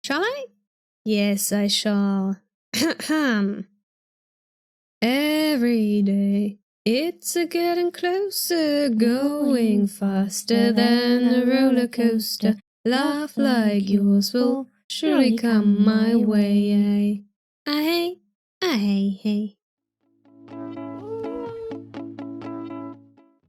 Shall I? Yes, I shall. Every day, it's getting closer, going faster than a roller coaster. Laugh like yours will surely come my way. Aye, aye, hey.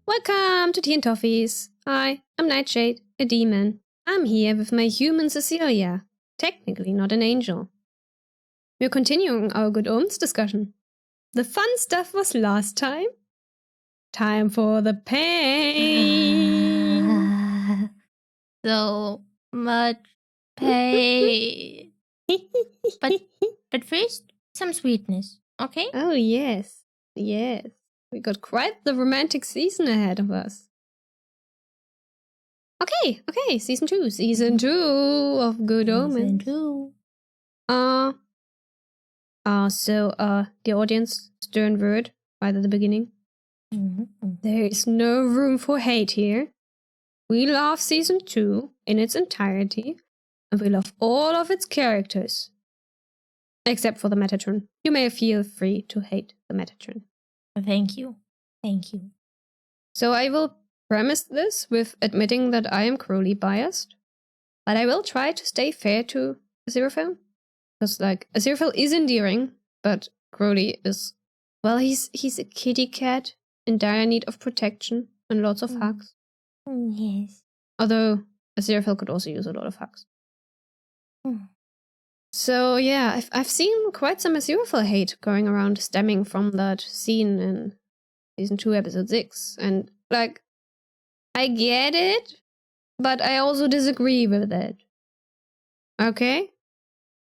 Welcome to Tea and Toffees. I'm Neitshayd, a demon. I'm here with my human Cecilia, technically not an angel. We're continuing our good omens discussion. The fun stuff was last time. Time for the pain. So much pain. but first, some sweetness, okay? Oh yes, yes. We got quite the romantic season ahead of us. Okay, season 2 of Good Omens. Season 2. So the audience, stern word right at the beginning. There is no room for hate here. We love season 2 in its entirety, and we love all of its characters. Except for the Metatron. You may feel free to hate the Metatron. Thank you. So I will premise this with admitting that I am cruelly biased, but I will try to stay fair to Aziraphale. Because, Aziraphale is endearing, but Crowley is... Well, he's a kitty cat in dire need of protection and lots of hugs. Yes. Although, Aziraphale could also use a lot of hugs. So, yeah, I've seen quite some Aziraphale hate going around stemming from that scene in Season 2, Episode 6. And, I get it, but I also disagree with it. Okay?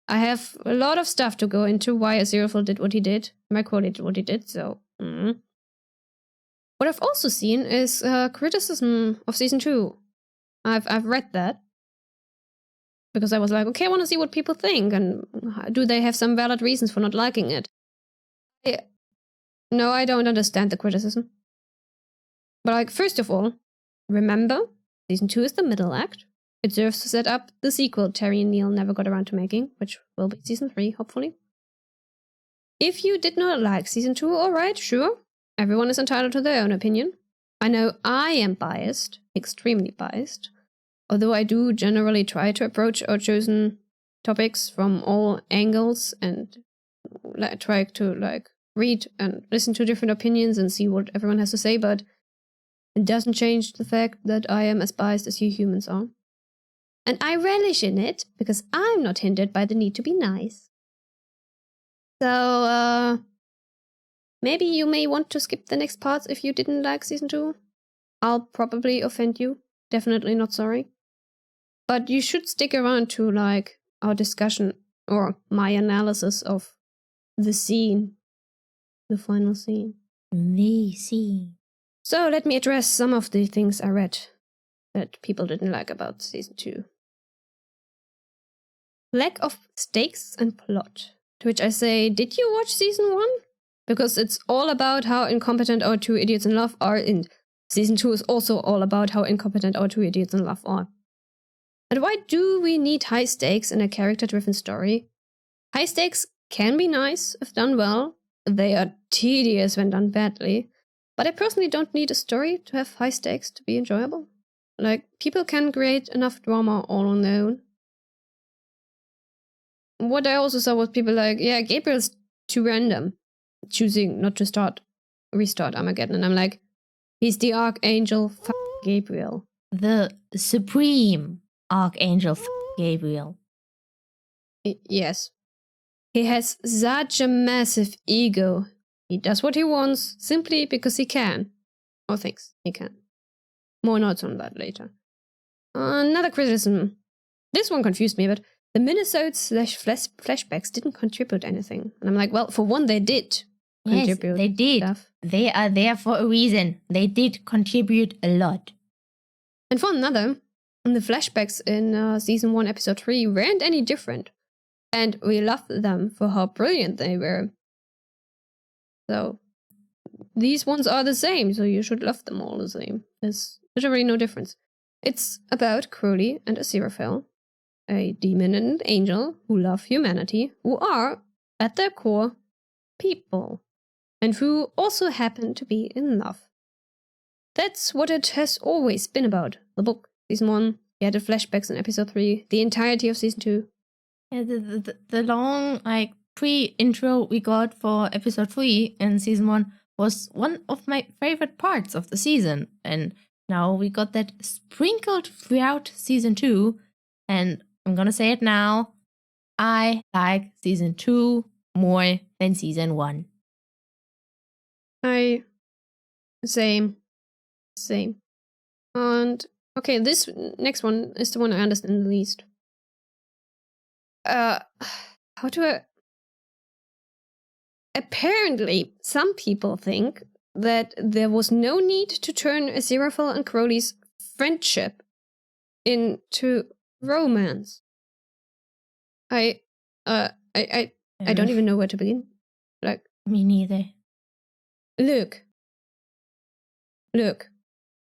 I have a lot of stuff to go into why Aziraphale did what he did, why Crowley did what he did, so... What I've also seen is criticism of Season 2. I've read that. Because I was like, okay, I want to see what people think, and do they have some valid reasons for not liking it? No, I don't understand the criticism. But, first of all, remember, Season 2 is the middle act. It serves to set up the sequel Terry and Neil never got around to making, which will be Season 3, hopefully. If you did not like Season 2, alright, sure. Everyone is entitled to their own opinion. I know I am biased, extremely biased, although I do generally try to approach our chosen topics from all angles and try to, read and listen to different opinions and see what everyone has to say, but it doesn't change the fact that I am as biased as you humans are. And I relish in it, because I'm not hindered by the need to be nice. So, maybe you may want to skip the next parts if you didn't like Season 2. I'll probably offend you. Definitely not sorry. But you should stick around to, our discussion, or my analysis of the scene. The final scene. The scene. So, let me address some of the things I read that people didn't like about Season 2. Lack of stakes and plot. To which I say, did you watch Season 1? Because it's all about how incompetent our two idiots in love are, and Season 2 is also all about how incompetent our two idiots in love are. And why do we need high stakes in a character-driven story? High stakes can be nice if done well. They are tedious when done badly. But I personally don't need a story to have high stakes to be enjoyable. People can create enough drama all on their own. What I also saw was people Gabriel's too random, choosing not to restart Armageddon. And I'm like, he's the Archangel Gabriel. The Supreme Archangel Gabriel. Yes. He has such a massive ego. He does what he wants simply because he can. Or thinks he can. More notes on that later. Another criticism. This one confused me, but the minisodes/flashbacks didn't contribute anything. And I'm like, well, for one, they did contribute. Yes, they did. Stuff. They are there for a reason. They did contribute a lot. And for another, the flashbacks in Season 1, Episode 3 weren't any different. And we loved them for how brilliant they were. So, these ones are the same, so you should love them all the same. There's literally no difference. It's about Crowley and Aziraphale. a demon and an angel who love humanity, who are, at their core, people, and who also happen to be in love. That's what it has always been about. The book, season 1, you added flashbacks in episode 3, the entirety of season 2. Yeah, the long, pre-intro we got for episode 3 in season 1 was one of my favorite parts of the season. And now we got that sprinkled throughout season 2. And I'm gonna say it now, I like season 2 more than season 1. Same. And, okay, this next one is the one I understand the least. How do I... Apparently, some people think that there was no need to turn Aziraphale and Crowley's friendship into romance. I don't even know where to begin. Like, me neither. Look.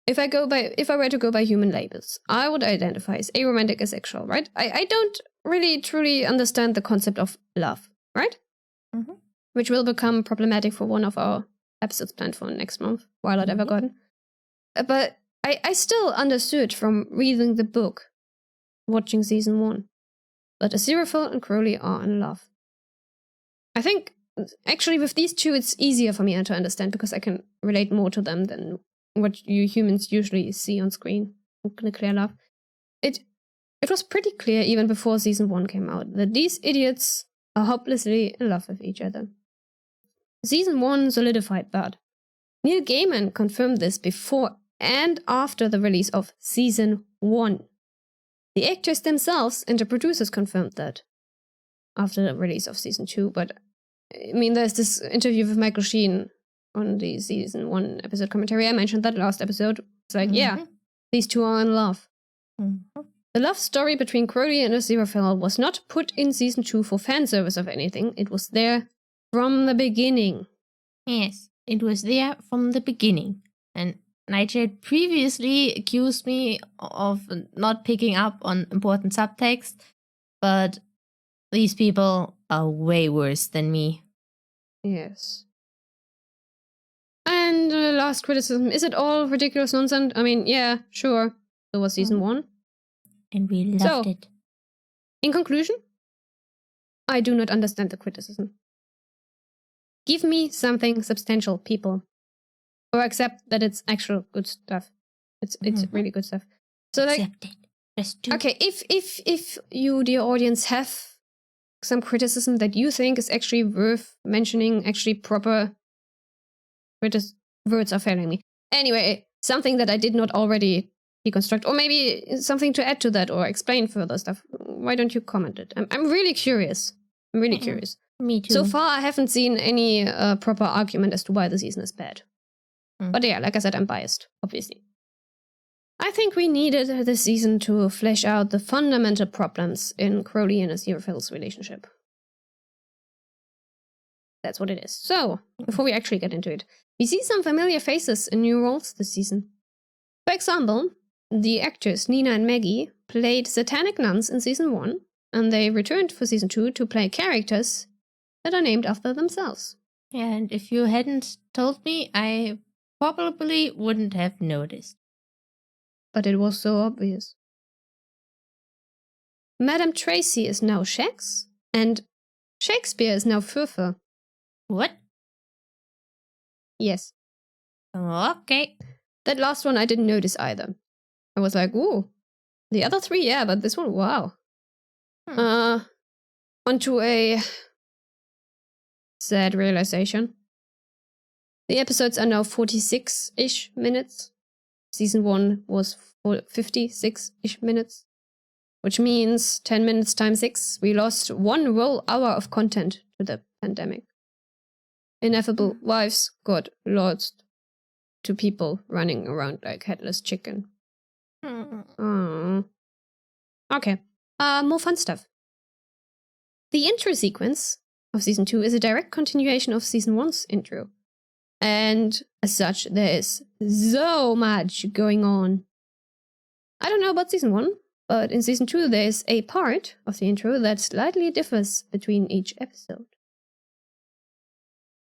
If I were to go by human labels, I would identify as aromantic asexual, right? I don't really truly understand the concept of love, right? Mm-hmm. Which will become problematic for one of our episodes planned for next month, Twilight Evergarden. But I still understood from reading the book, watching season 1, that Aziraphale and Crowley are in love. I think, actually, with these two, it's easier for me to understand because I can relate more to them than what you humans usually see on screen. Clear love. It was pretty clear even before season 1 came out that these idiots are hopelessly in love with each other. Season 1 solidified that. Neil Gaiman confirmed this before and after the release of season 1. The actors themselves and the producers confirmed that after the release of season 2, but I mean, there's this interview with Michael Sheen on the season 1 episode commentary. I mentioned that last episode. It's like, yeah, these two are in love. Mm-hmm. The love story between Crowley and Aziraphale was not put in season 2 for fan service of anything. It was there from the beginning. Yes, it was there from the beginning. And Neitshayd previously accused me of not picking up on important subtext, but these people are way worse than me. Yes. And last criticism, is it all ridiculous nonsense? I mean, yeah, sure. So was season 1. And we loved it. In conclusion, I do not understand the criticism. Give me something substantial, people. Or accept that it's actual good stuff. It's really good stuff. So accept it. Just do. Okay, if you, dear audience, have some criticism that you think is actually worth mentioning, actually proper words are failing me. Anyway, something that I did not already deconstruct, or maybe something to add to that or explain further stuff. Why don't you comment it? I'm really curious. I'm really curious. Me too. So far, I haven't seen any proper argument as to why the season is bad. But yeah, like I said, I'm biased, obviously. I think we needed this season to flesh out the fundamental problems in Crowley and Aziraphale's relationship. That's what it is. So, before we actually get into it, we see some familiar faces in new roles this season. For example, the actors Nina and Maggie played satanic nuns in season 1, and they returned for season 2 to play characters that are named after themselves. Yeah, and if you hadn't told me, I probably wouldn't have noticed. But it was so obvious. Madame Tracy is now Shax, and Shakespeare is now Furfur. What? Yes. Okay. That last one I didn't notice either. I was like, ooh. The other 3, yeah, but this one, wow. Onto a sad realization. The episodes are now 46-ish minutes. Season 1 was 56-ish minutes. Which means 10 minutes times 6. We lost 1 whole hour of content to the pandemic. Ineffable wives got lost to people running around like headless chicken. Okay. More fun stuff. The intro sequence of season 2 is a direct continuation of season 1's intro. And as such, there is so much going on. I don't know about season 1, but in season 2 there is a part of the intro that slightly differs between each episode.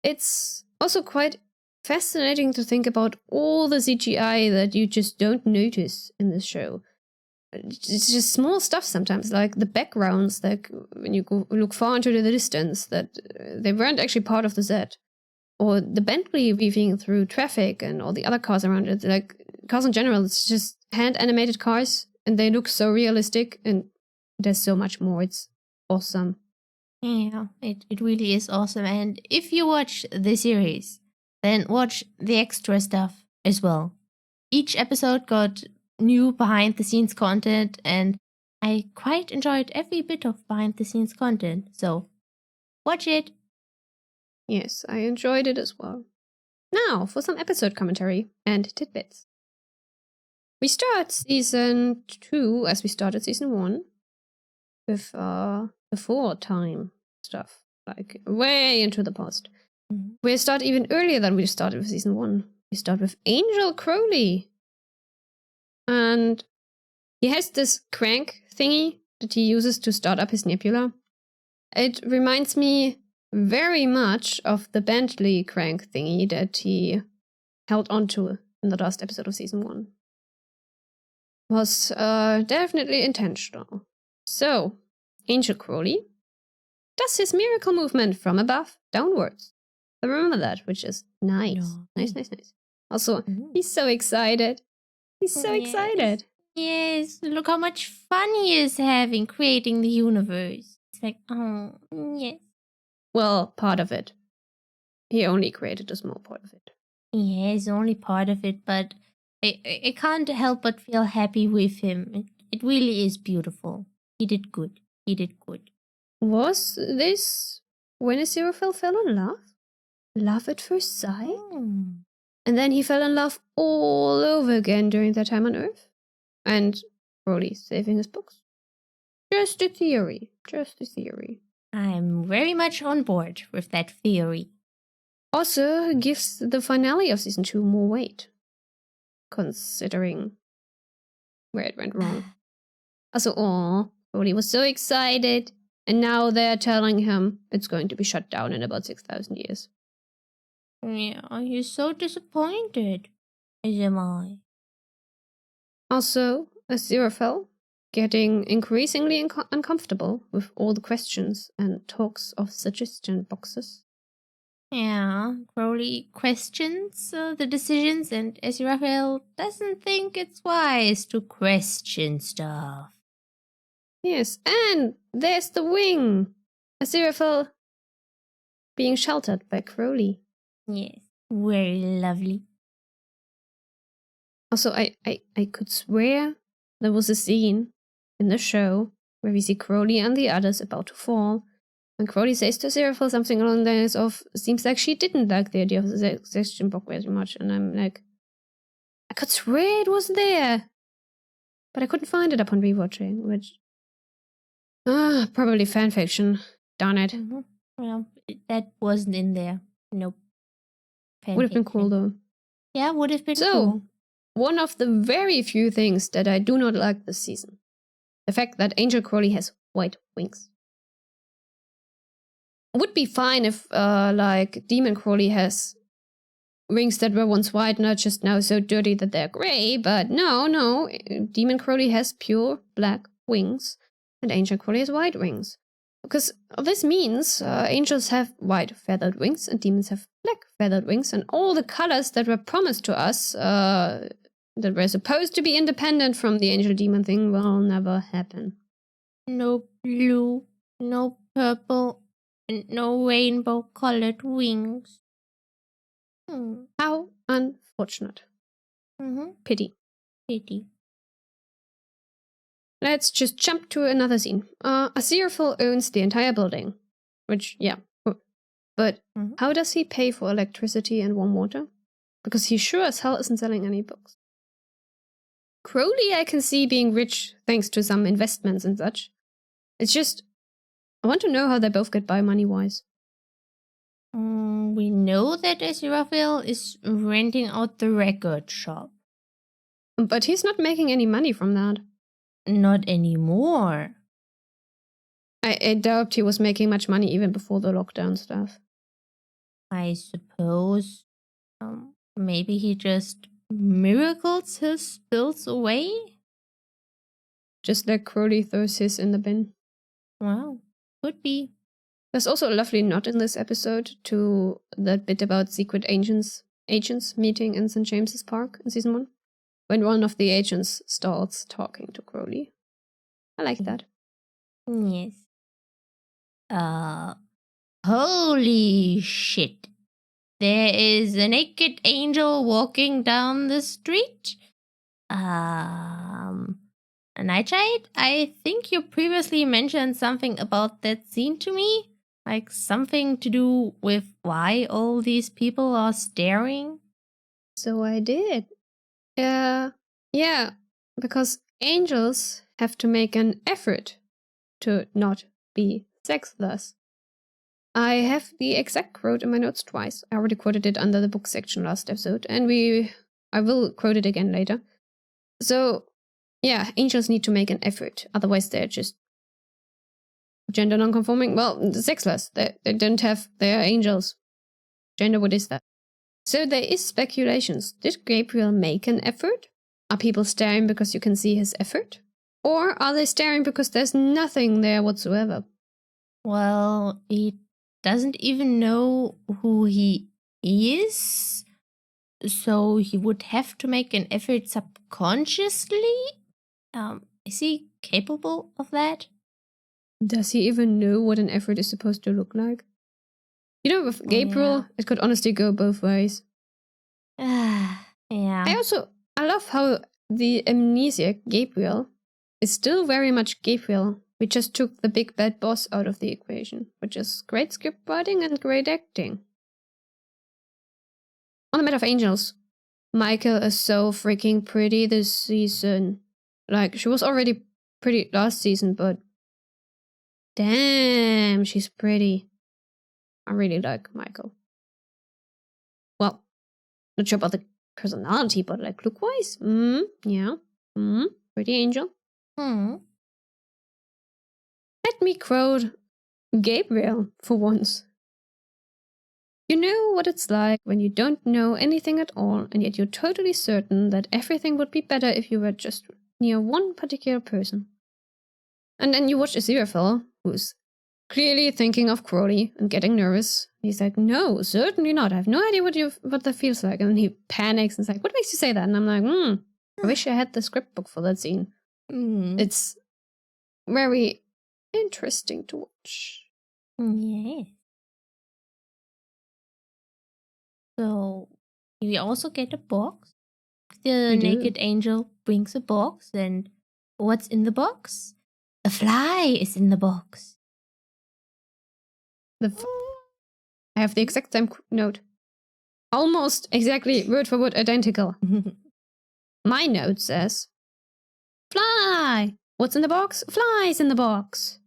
It's also quite fascinating to think about all the CGI that you just don't notice in this show. It's just small stuff sometimes, like the backgrounds, like when you look far into the distance, that they weren't actually part of the set. Or the Bentley weaving through traffic and all the other cars around it. Like, cars in general, it's just hand-animated cars, and they look so realistic, and there's so much more. It's awesome. Yeah, it really is awesome. And if you watch the series, then watch the extra stuff as well. Each episode got new behind-the-scenes content, and I quite enjoyed every bit of behind-the-scenes content. So, watch it. Yes, I enjoyed it as well. Now, for some episode commentary and tidbits. We start season 2 as we started season 1 with before time stuff, like way into the past. Mm-hmm. We start even earlier than we started with season 1. We start with Angel Crowley. And he has this crank thingy that he uses to start up his nebula. It reminds me very much of the Bentley crank thingy that he held onto in the last episode of season 1. Was definitely intentional. So, Angel Crowley does his miracle movement from above downwards. I remember that, which is nice. No. Nice. Also, he's so excited. He's so excited. Yes, look how much fun he is having creating the universe. It's like, oh, yes. Well, part of it. He only created a small part of it. Yes, only part of it, but I can't help but feel happy with him. It really is beautiful. He did good. Was this when Aziraphale fell in love? Love at first sight? Oh. And then he fell in love all over again during their time on Earth? And Crowley saving his books? Just a theory. I'm very much on board with that theory. Also gives the finale of season 2 more weight, considering where it went wrong. Also, Crowley was so excited, and now they're telling him it's going to be shut down in about 6,000 years. Yeah, he's so disappointed, as am I. Also, Aziraphale getting increasingly uncomfortable with all the questions and talks of suggestion boxes. Yeah, Crowley questions the decisions, and Aziraphale doesn't think it's wise to question stuff. Yes, and there's the wing! Aziraphale being sheltered by Crowley. Yes, very lovely. Also, I could swear there was a scene in the show where we see Crowley and the others about to fall, and Crowley says to Aziraphale something along the lines of, seems like she didn't like the idea of the suggestion box very much, and I'm like, I could swear it was there, but I couldn't find it upon rewatching, which, probably fanfiction, darn it. Mm-hmm. Well, that wasn't in there. Nope. Would have been cool though. Yeah, would have been so, cool. One of the very few things that I do not like this season. The fact that Angel Crowley has white wings. It would be fine if, like, Demon Crowley has wings that were once white, not just now so dirty that they're grey, but no. Demon Crowley has pure black wings, and Angel Crowley has white wings. Because this means angels have white feathered wings, and demons have black feathered wings, and all the colors that were promised to us, that were supposed to be independent from the angel-demon thing, will never happen. No blue, no purple, and no rainbow-colored wings. How unfortunate. Pity. Let's just jump to another scene. Aziraphale owns the entire building. Which, yeah. But how does he pay for electricity and warm water? Because he sure as hell isn't selling any books. Crowley I can see being rich thanks to some investments and such. It's just, I want to know how they both get by money-wise. We know that Aziraphale is renting out the record shop. But he's not making any money from that. not anymore. I doubt he was making much money even before the lockdown stuff. I suppose maybe he just miracles his bills away? Just like Crowley throws his in the bin. Well, could be. There's also a lovely nod in this episode to that bit about secret agents meeting in St. James's Park in season 1, when one of the agents starts talking to Crowley. I like that. Yes. Holy shit. There is a naked angel walking down the street. Neitshayd, I think you previously mentioned something about that scene to me. Like something to do with why all these people are staring. So I did. Yeah, because angels have to make an effort to not be sexless. I have the exact quote in my notes twice. I already quoted it under the book section last episode, and I will quote it again later. So, yeah, angels need to make an effort, otherwise they're just gender non-conforming. Well, sexless. They don't have. They are angels. Gender, what is that? So there is speculations. Did Gabriel make an effort? Are people staring because you can see his effort? Or are they staring because there's nothing there whatsoever? Well, he doesn't even know who he is, so he would have to make an effort subconsciously. Is he capable of that? Does he even know what an effort is supposed to look like? You know, with Gabriel, It could honestly go both ways. Yeah. I love how the amnesiac Gabriel is still very much Gabriel. We just took the big bad boss out of the equation, which is great script writing and great acting. On the matter of angels, Michael is so freaking pretty this season. Like, she was already pretty last season, but damn, she's pretty. I really like Michael. Well, not sure about the personality, but like look-wise, yeah, pretty angel. Let me quote Gabriel for once. You know what it's like when you don't know anything at all, and yet you're totally certain that everything would be better if you were just near one particular person. And then you watch a serial fellow who's clearly thinking of Crowley and getting nervous. He's like, no, certainly not. I have no idea what that feels like. And then he panics and is like, what makes you say that? And I'm like, I wish I had the script book for that scene. It's very interesting to watch. Yeah. So we also get a box. The naked angel brings a box, and what's in the box? A fly is in the box. I have the exact same note. Almost exactly word for word identical. My note says, fly! What's in the box? Flies in the box.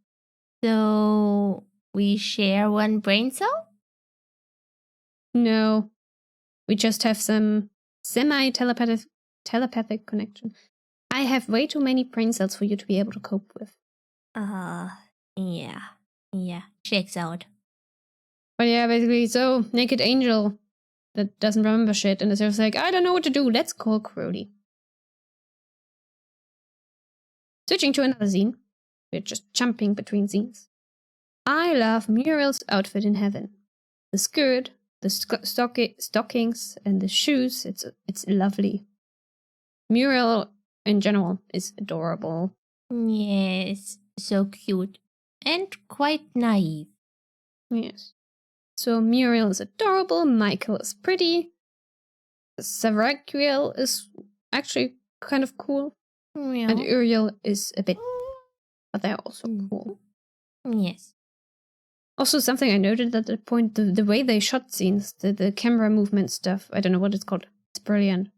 So we share one brain cell? No. We just have some telepathic connection. I have way too many brain cells for you to be able to cope with. Yeah. Checks out. But yeah, basically, so naked angel that doesn't remember shit, and it's like, I don't know what to do. Let's call Crowley. Switching to another scene. We're just jumping between scenes. I love Muriel's outfit in heaven. The skirt, the stockings, and the shoes. It's lovely. Muriel in general is adorable. Yes, so cute and quite naive. Yes. So Muriel is adorable, Michael is pretty, Saraquiel is actually kind of cool, and Uriel is a bit, but they're also cool. Yes. Also, something I noted at that point, the way they shot scenes, the camera movement stuff, I don't know what it's called. It's brilliant.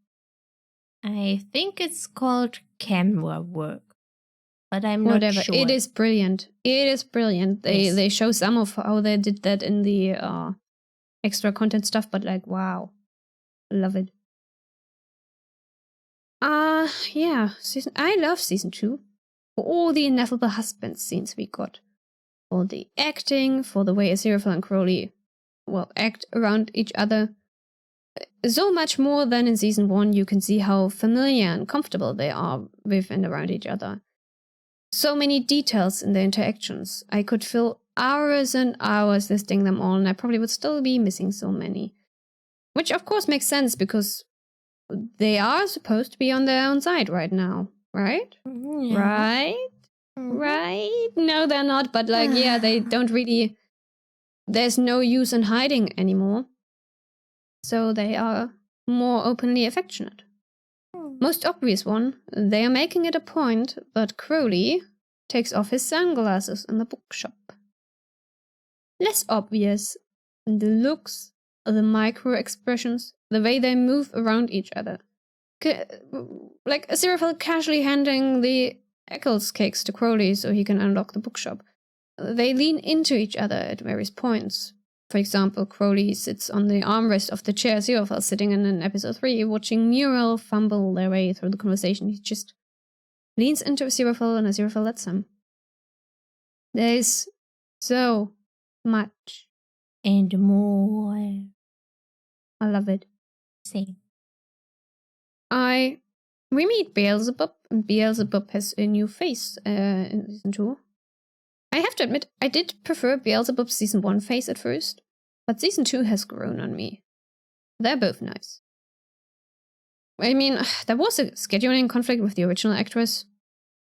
I think it's called camera work, but I'm not sure. It is brilliant. It is brilliant. They show some of how they did that in the extra content stuff, but like, wow. Love it. Yeah. I love season 2. for all the Ineffable Husbands scenes we got, for the acting, for the way Aziraphale and Crowley, act around each other. So much more than in season 1, you can see how familiar and comfortable they are with and around each other. So many details in their interactions. I could fill hours and hours listing them all, and I probably would still be missing so many. Which of course makes sense, because they are supposed to be on their own side right now, right? Yeah. Right? Mhm. Right? No, they're not, but they don't really... There's no use in hiding anymore. So they are more openly affectionate. Most obvious one, they are making it a point that Crowley takes off his sunglasses in the bookshop. Less obvious, the looks, the micro expressions, the way they move around each other. Like Aziraphale casually handing the Eccles cakes to Crowley so he can unlock the bookshop. They lean into each other at various points. For example, Crowley sits on the armrest of the chair Aziraphale sitting in episode 3, watching Muriel fumble their way through the conversation. He just leans into Aziraphale and Aziraphale lets him. There's so much. And more. I love it. Same. We meet Beelzebub, and Beelzebub has a new face in season 2. I have to admit, I did prefer Beelzebub's season 1 face at first, but season 2 has grown on me. They're both nice. I mean, there was a scheduling conflict with the original actress,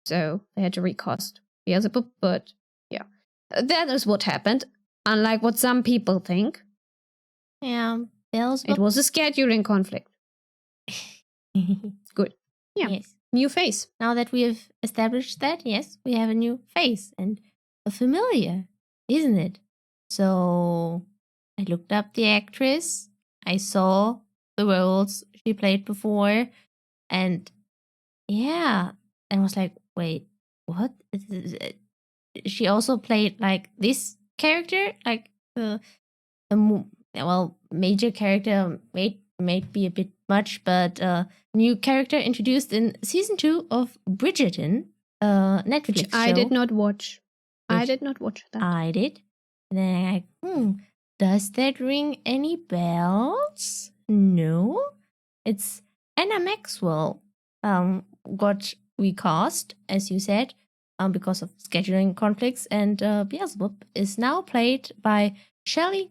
so they had to recast Beelzebub, but yeah. That is what happened, unlike what some people think. Yeah, Beelzebub. It was a scheduling conflict. Good. Yeah. Yes. New face. Now that we have established that, yes, we have a new face and a familiar, isn't it? So I looked up the actress. I saw the roles she played before, and yeah, I was like, wait, what? She also played like this character, like major character may be a bit much, but new character introduced in season 2 of Bridgerton, Netflix Which I show. did not watch. I did not watch that. I did. And then I'm like, does that ring any bells? No. It's Anna Maxwell got recast, as you said, because of scheduling conflicts, and Beelzebub is now played by Shelley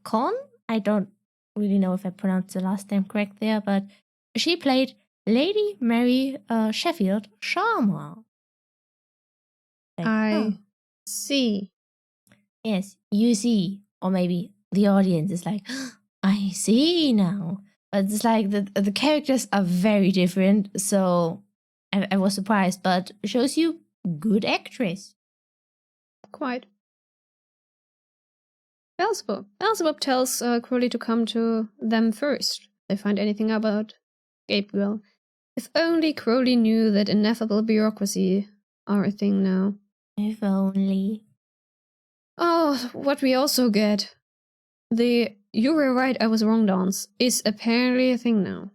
Conn. I don't really know if I pronounced the last name correct there, but she played Lady Mary Sheffield Sharma. I see. Yes, you see. Or maybe the audience is like, I see now. But it's like the characters are very different, so I was surprised, but shows you good actress. Quite. Beelzebub. Beelzebub tells Crowley to come to them first. They find anything about Gabriel. If only Crowley knew that ineffable bureaucracy are a thing now. If only. Oh, what we also get. The "you were right, I was wrong" dance is apparently a thing now.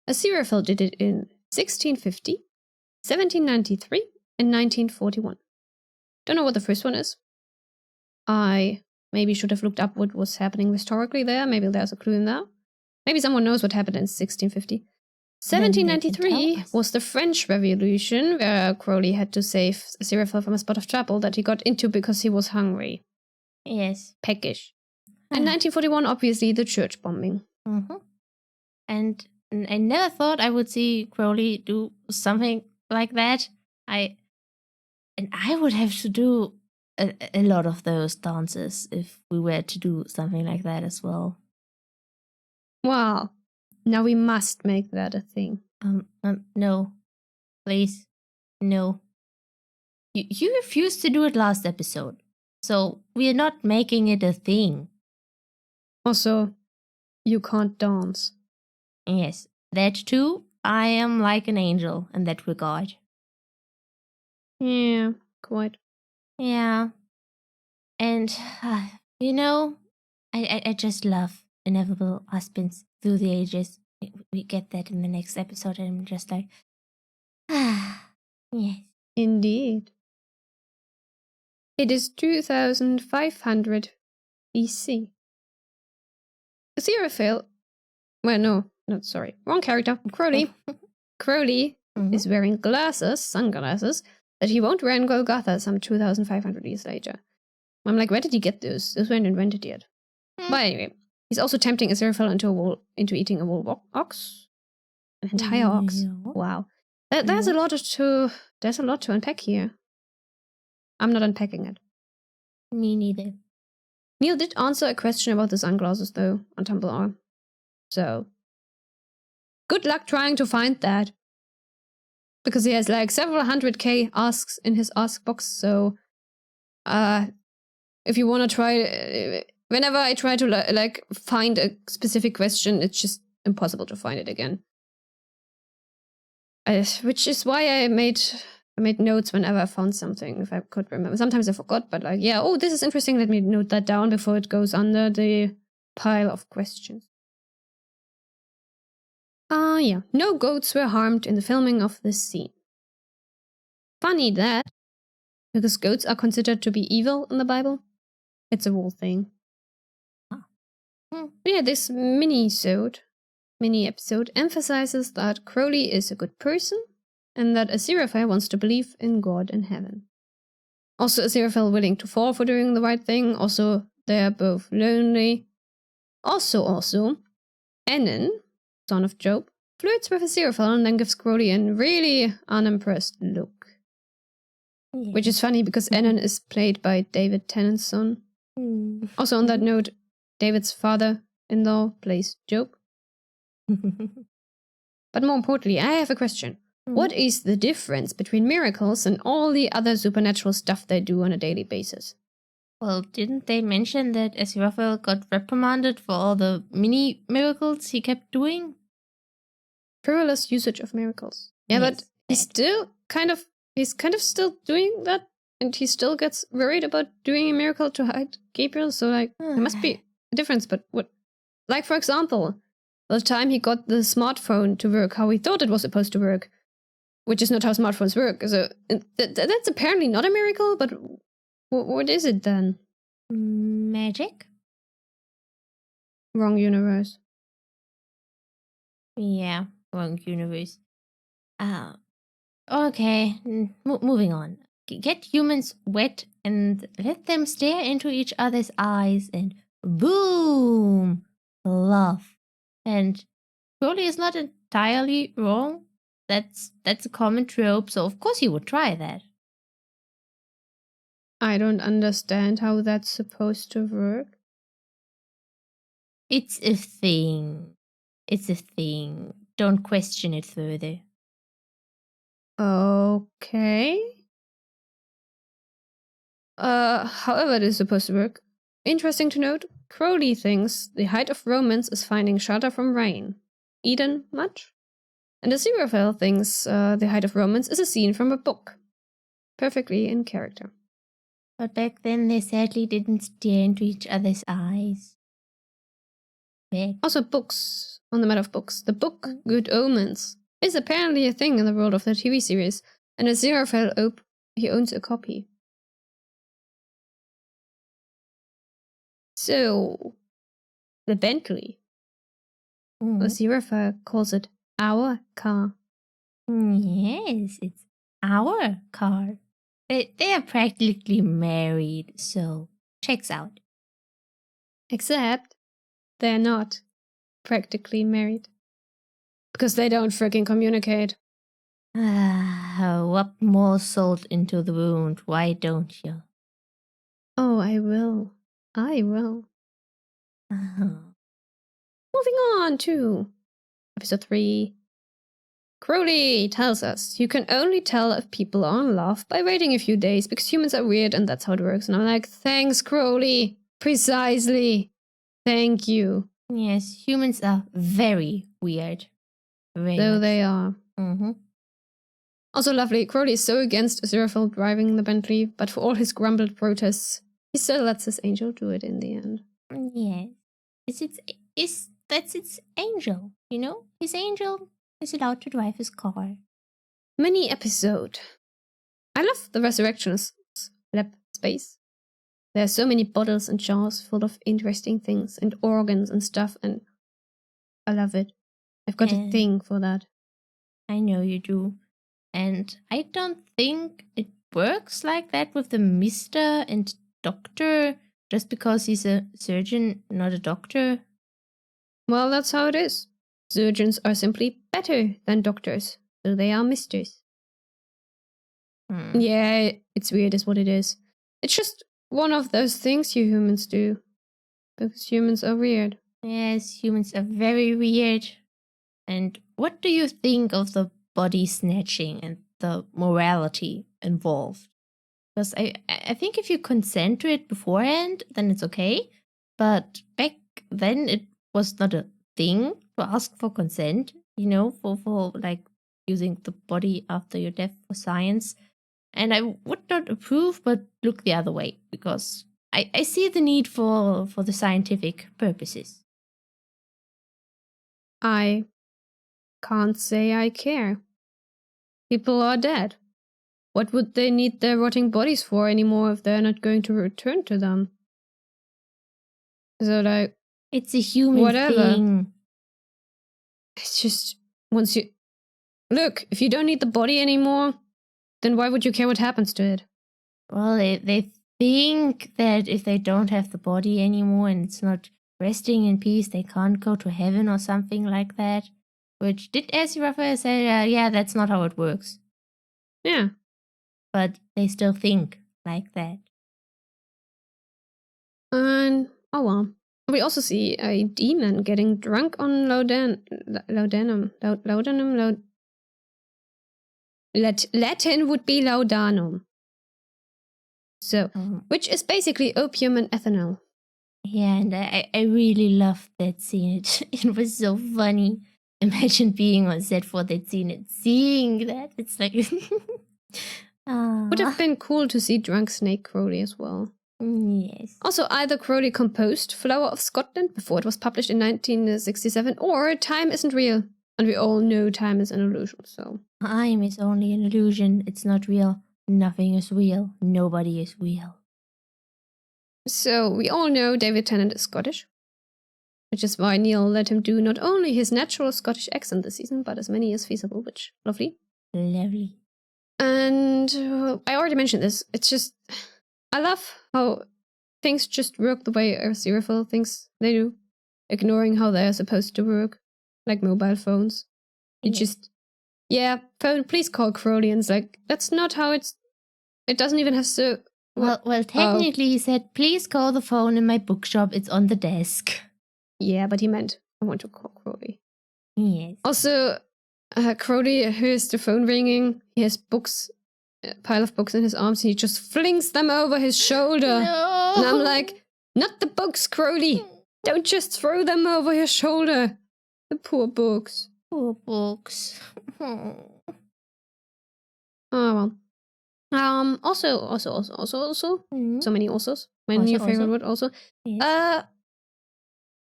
Aziraphale did it in 1650, 1793, and 1941. Don't know what the first one is. I maybe should have looked up what was happening historically there. Maybe there's a clue in that. Maybe someone knows what happened in 1650. 1793 was the French Revolution, where Crowley had to save Aziraphale from a spot of trouble that he got into because he was hungry. Yes. Peckish. And 1941, obviously, the church bombing. Mm-hmm. And I never thought I would see Crowley do something like that. I would have to do a lot of those dances if we were to do something like that as well. Wow. Now we must make that a thing. No. Please. No. You refused to do it last episode. So we're not making it a thing. Also, you can't dance. Yes, that too. I am like an angel in that regard. Yeah, quite. Yeah. And, you know, I just love Ineffable Husbands through the ages. We get that in the next episode, and I'm just like, yes. Indeed. It is 2500 BC. Aziraphale. Well, no, sorry. Wrong character. Crowley. Crowley is wearing glasses, sunglasses, that he won't wear in Golgotha some 2,500 years later. I'm like, where did he get those? Those weren't invented yet. But anyway, he's also tempting Aziraphale into eating a whole ox. An entire ox. Wow. There's a lot to unpack here. I'm not unpacking it. Me neither. Neil did answer a question about the sunglasses, though, on Tumblr. So, good luck trying to find that. Because he has like several 100k asks in his ask box, so if you want to try, whenever I try to like find a specific question, it's just impossible to find it again. Which is why I made notes whenever I found something, if I could remember. Sometimes I forgot, but like, yeah, oh, this is interesting, let me note that down before it goes under the pile of questions. Yeah, no goats were harmed in the filming of this scene. Funny that, because goats are considered to be evil in the Bible. It's a whole thing. Yeah, this mini-episode emphasizes that Crowley is a good person and that Aziraphale wants to believe in God in heaven. Also, Aziraphale willing to fall for doing the right thing. Also, they're both lonely. Also, Enon, son of Job, flirts with Aziraphale and then gives Crowley a really unimpressed look. Yeah. Which is funny because Enon is played by David Tennant's son. Also, on that note, David's father-in-law plays Job. But more importantly, I have a question. What is the difference between miracles and all the other supernatural stuff they do on a daily basis? Well, didn't they mention that Aziraphale got reprimanded for all the mini miracles he kept doing? Frivolous usage of miracles. Yeah, yes, but he's still kind of still doing that, and he still gets worried about doing a miracle to hide Gabriel, so like there must be a difference, but what? Like, for example, the time he got the smartphone to work how he thought it was supposed to work, which is not how smartphones work. So that's apparently not a miracle, but what is it then? Magic? Wrong universe. Yeah, wrong universe. Okay, moving on. Get humans wet and let them stare into each other's eyes and boom! Love. And Crowley is not entirely wrong. That's a common trope, so of course you would try that. I don't understand how that's supposed to work. It's a thing. It's a thing. Don't question it further. Okay. However it is supposed to work. Interesting to note, Crowley thinks the height of romance is finding shelter from rain. Eden, much? And Aziraphale thinks the height of romance is a scene from a book. Perfectly in character. But back then they sadly didn't stare into each other's eyes. Also books, on the matter of books. The book, Good Omens, is apparently a thing in the world of the TV series, and Aziraphale he owns a copy. So, the Bentley. Aziraphale calls it our car. Yes, it's our car. They are practically married, so checks out. Except they're not practically married. Because they don't freaking communicate. Rub more salt into the wound, why don't you? Oh, I will. Moving on to episode 3. Crowley tells us you can only tell if people are in love by waiting a few days because humans are weird and that's how it works. And I'm like, thanks, Crowley. Precisely. Thank you. Yes, humans are very weird. So they are. Also lovely, Crowley is so against Aziraphale driving the Bentley, but for all his grumbled protests, he still lets his angel do it in the end. Yes. That's its angel, you know? His angel is allowed to drive his car. Mini episode. I love the resurrectionist lab space. There are so many bottles and jars full of interesting things and organs and stuff, and I love it. I've got a thing for that. I know you do. And I don't think it works like that with the Mr. and Doctor just because he's a surgeon, not a doctor. Well, that's how it is. Surgeons are simply better than doctors, so they are misters. Yeah, it's weird is what it is. It's just one of those things you humans do. Because humans are weird. Yes, humans are very weird. And what do you think of the body snatching and the morality involved? Because I think if you consent to it beforehand, then it's okay. But back then, it was not a thing to ask for consent, for like using the body after your death for science. And I would not approve, but look the other way, because I see the need for the scientific purposes. I can't say I care. People are dead. What would they need their rotting bodies for anymore if they're not going to return to them? So, like, it's a human thing. It's just, once you... Look, if you don't need the body anymore, then why would you care what happens to it? Well, they think that if they don't have the body anymore and it's not resting in peace, they can't go to heaven or something like that. Which, did Aziraphale say, yeah, that's not how it works. Yeah. But they still think like that. And, oh well. We also see a demon getting drunk on Laudanum. Latin would be Laudanum. So, which is basically opium and ethanol. Yeah, and I really loved that scene. It was so funny. Imagine being on set for that scene and seeing that. It's like... Would have been cool to see drunk Snake Crowley as well. Yes. Also, either Crowley composed Flower of Scotland before it was published in 1967, or Time Isn't Real. And we all know time is an illusion, so... Time is only an illusion. It's not real. Nothing is real. Nobody is real. So, we all know David Tennant is Scottish. Which is why Neil let him do not only his natural Scottish accent this season, but as many as feasible, which, lovely. Lovely. And I already mentioned this. It's just... I love how things just work the way Aziraphale thinks they do. Ignoring how they're supposed to work. Like mobile phones. You just... Yeah, phone, please call Crowley. And it's like, that's not how it's... It doesn't even have so... Well, technically he said, please call the phone in my bookshop. It's on the desk. Yeah, but he meant, I want to call Crowley. Yes. Also, Crowley hears the phone ringing. He has books, a pile of books in his arms, and he just flings them over his shoulder. No. And I'm like, not the books, Crowley. Don't just throw them over your shoulder. The poor books. Poor books. Oh well. Also. So many alsos. My new favorite word also. Yes.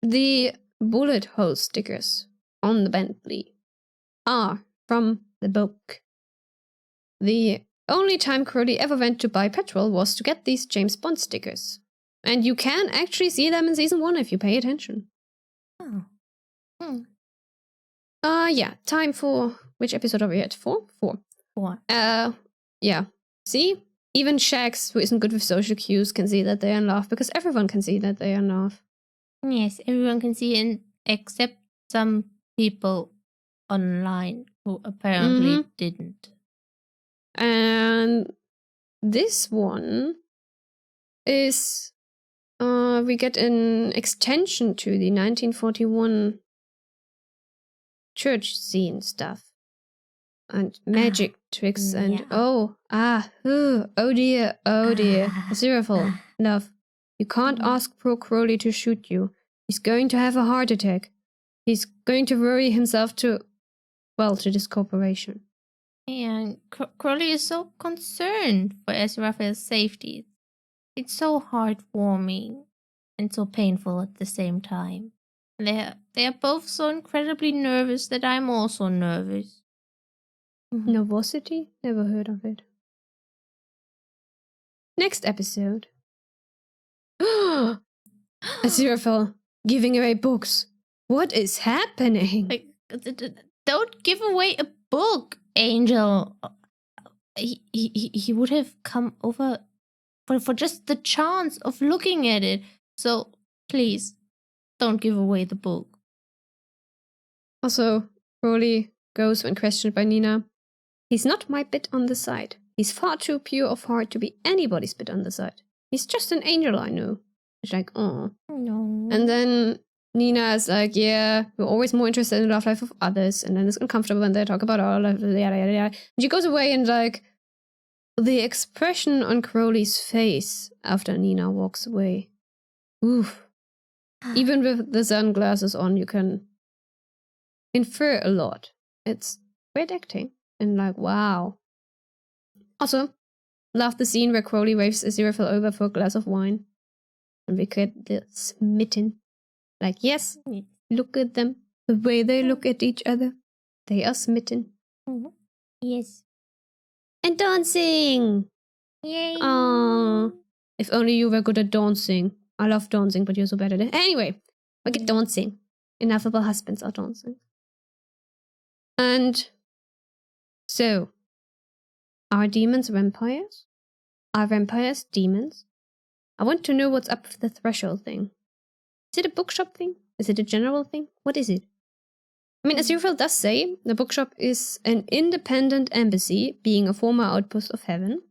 The bullet hole stickers on the Bentley are from the book. The only time Crowley ever went to buy petrol was to get these James Bond stickers. And you can actually see them in season 1 if you pay attention. Oh. Yeah, time for... Which episode are we at? 4? 4. Yeah. See? Even Shax, who isn't good with social cues, can see that they are in love, because everyone can see that they are in love. Yes, everyone can see, and except some people online who apparently didn't. And this one is... we get an extension to the 1941 church scene stuff. And magic tricks and... Oh dear. Aziraphale, love. You can't ask poor Crowley to shoot you. He's going to have a heart attack. He's going to worry himself to this corporation. And Crowley is so concerned for Aziraphale's safety. It's so heartwarming and so painful at the same time. They are both so incredibly nervous that I'm also nervous. Nervosity? Never heard of it. Next episode. Aziraphale giving away books. What is happening? Like, don't give away a book, Angel. He would have come over for just the chance of looking at it. So please, don't give away the book. Also, Crowley goes when questioned by Nina. He's not my bit on the side. He's far too pure of heart to be anybody's bit on the side. He's just an angel I know. It's like, oh. No. And then Nina is like, yeah, we're always more interested in the love life of others. And then it's uncomfortable when they talk about our life, yada, yada, yada. And she goes away and like, the expression on Crowley's face after Nina walks away. Oof. Even with the sunglasses on, you can infer a lot. It's great acting. And like, wow. Also, love the scene where Crowley waves Aziraphale over for a glass of wine. And we get the smitten. Like, yes, look at them. The way they look at each other. They are smitten. Yes. And dancing! Yay! Aww. If only you were good at dancing. I love dancing, but you're so bad at it. Anyway, we get dancing. Ineffable Husbands are dancing. And so, are demons vampires? Are vampires demons? I want to know what's up with the threshold thing. Is it a bookshop thing? Is it a general thing? What is it? I mean, as Aziraphale does say, the bookshop is an independent embassy, being a former outpost of heaven.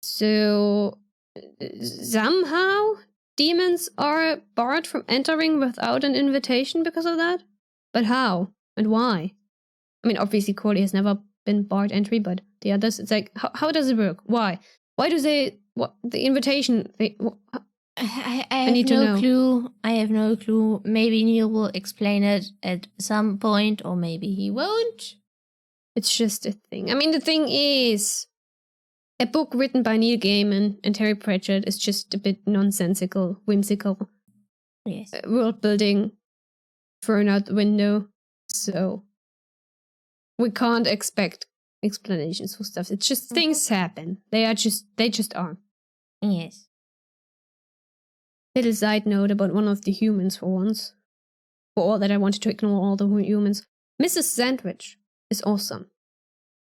So, somehow, demons are barred from entering without an invitation because of that? But how? And why? I mean, obviously, Crowley has never been barred entry, but the others, it's like, how does it work? Why? Why do they, what, the invitation, I have no clue. I have no clue. Maybe Neil will explain it at some point, or maybe he won't. It's just a thing. I mean, the thing is, a book written by Neil Gaiman and Terry Pratchett is just a bit nonsensical, whimsical. Yes. World building thrown out the window. So, we can't expect explanations for stuff. It's just things happen. They just are. Yes. Little side note about one of the humans for once. For all that I wanted to ignore all the humans. Mrs. Sandwich is awesome.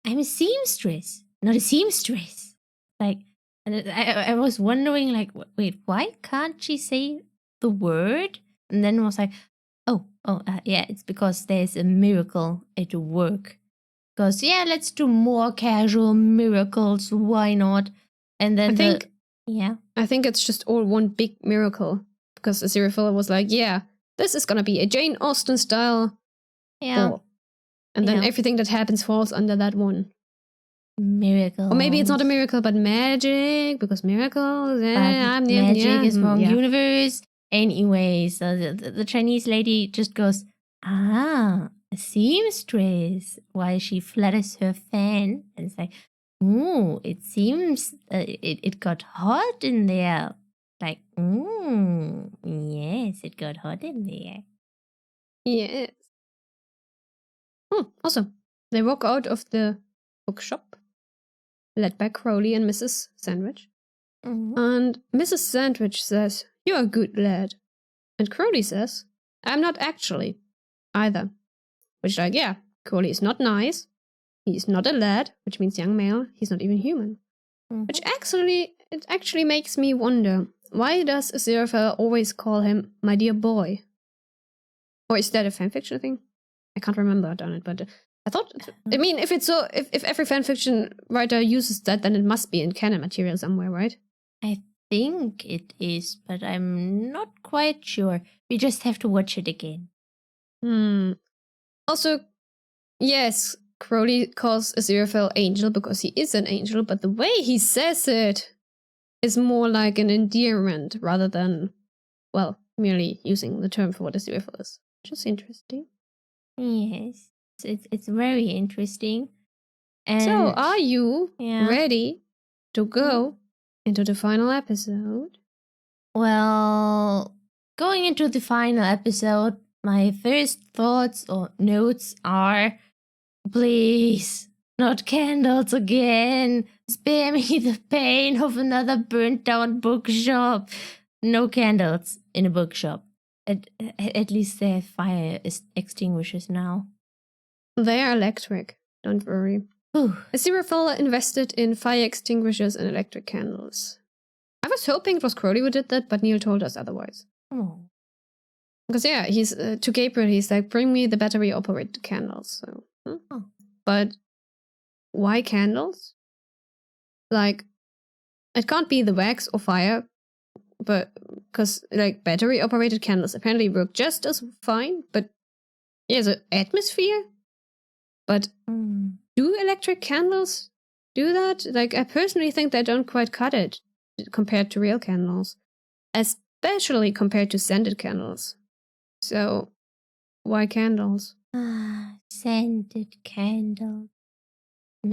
I'm a seamstress, not a seamstress. Like, I was wondering, like, wait, why can't she say the word? And then was like, yeah, it's because there's a miracle at work. Because, yeah, let's do more casual miracles. Why not? And then I think it's just all one big miracle. Because Aziraphale was like, yeah, this is gonna be a Jane Austen style ball. And then everything that happens falls under that one. Miracle. Or maybe it's not a miracle, but magic, because miracles, magic is wrong universe. Anyway, so the Chinese lady just goes, a seamstress, while she flutters her fan. And it's like, ooh, it seems it got hot in there. Like, yes, it got hot in there. Yes. Awesome. They walk out of the bookshop, led by Crowley and Mrs. Sandwich. And Mrs. Sandwich says, "You're a good lad." And Crowley says, "I'm not actually, either." Which, like, yeah, Crowley is not nice. He's not a lad, which means young male. He's not even human. Which actually makes me wonder, why does Aziraphale always call him my dear boy? Or is that a fanfiction thing? I can't remember on it, but I thought, I mean, if every fanfiction writer uses that, then it must be in canon material somewhere, right? I think it is, but I'm not quite sure. We just have to watch it again. Also, yes, Crowley calls Aziraphale angel because he is an angel, but the way he says it is more like an endearment rather than, well, merely using the term for what Aziraphale is. Which is interesting. Yes, it's very interesting. And so, are you ready to go into the final episode? Well, going into the final episode, my first thoughts or notes are, please Not candles again. Spare me the pain of another burnt down bookshop. No candles in a bookshop. At least their fire extinguishers now. They are electric. Don't worry. Aziraphale invested in fire extinguishers and electric candles. I was hoping it was Crowley who did that, but Neil told us otherwise. Oh. Because yeah, he's to Gabriel, he's like, bring me the battery-operated candles. So, Oh. But why candles? Like, it can't be the wax or fire, but because like battery-operated candles apparently work just as fine. But yeah, the atmosphere. But do electric candles do that? Like, I personally think they don't quite cut it compared to real candles, especially compared to scented candles. So, why candles? Scented candle.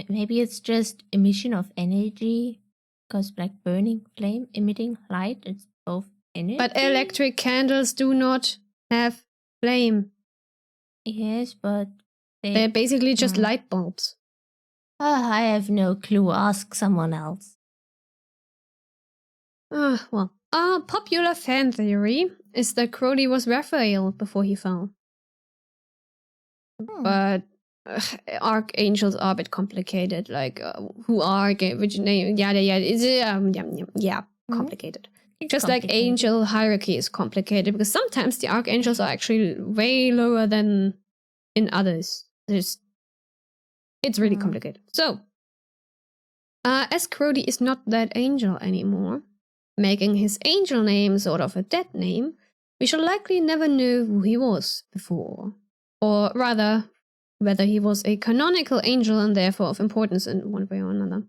Maybe it's just emission of energy, because like burning flame emitting light, it's both energy. But electric candles do not have flame. Yes, but they're basically just light bulbs. I have no clue. Ask someone else. Well, a popular fan theory is that Crowley was Raphael before he fell. But archangels are a bit complicated. Like, who are, which name, complicated. It's just complicated. Like angel hierarchy is complicated, because sometimes the archangels are actually way lower than in others. It's really complicated. So, as Crowley is not that angel anymore, making his angel name sort of a dead name, we shall likely never know who he was before. Or rather, whether he was a canonical angel and therefore of importance in one way or another.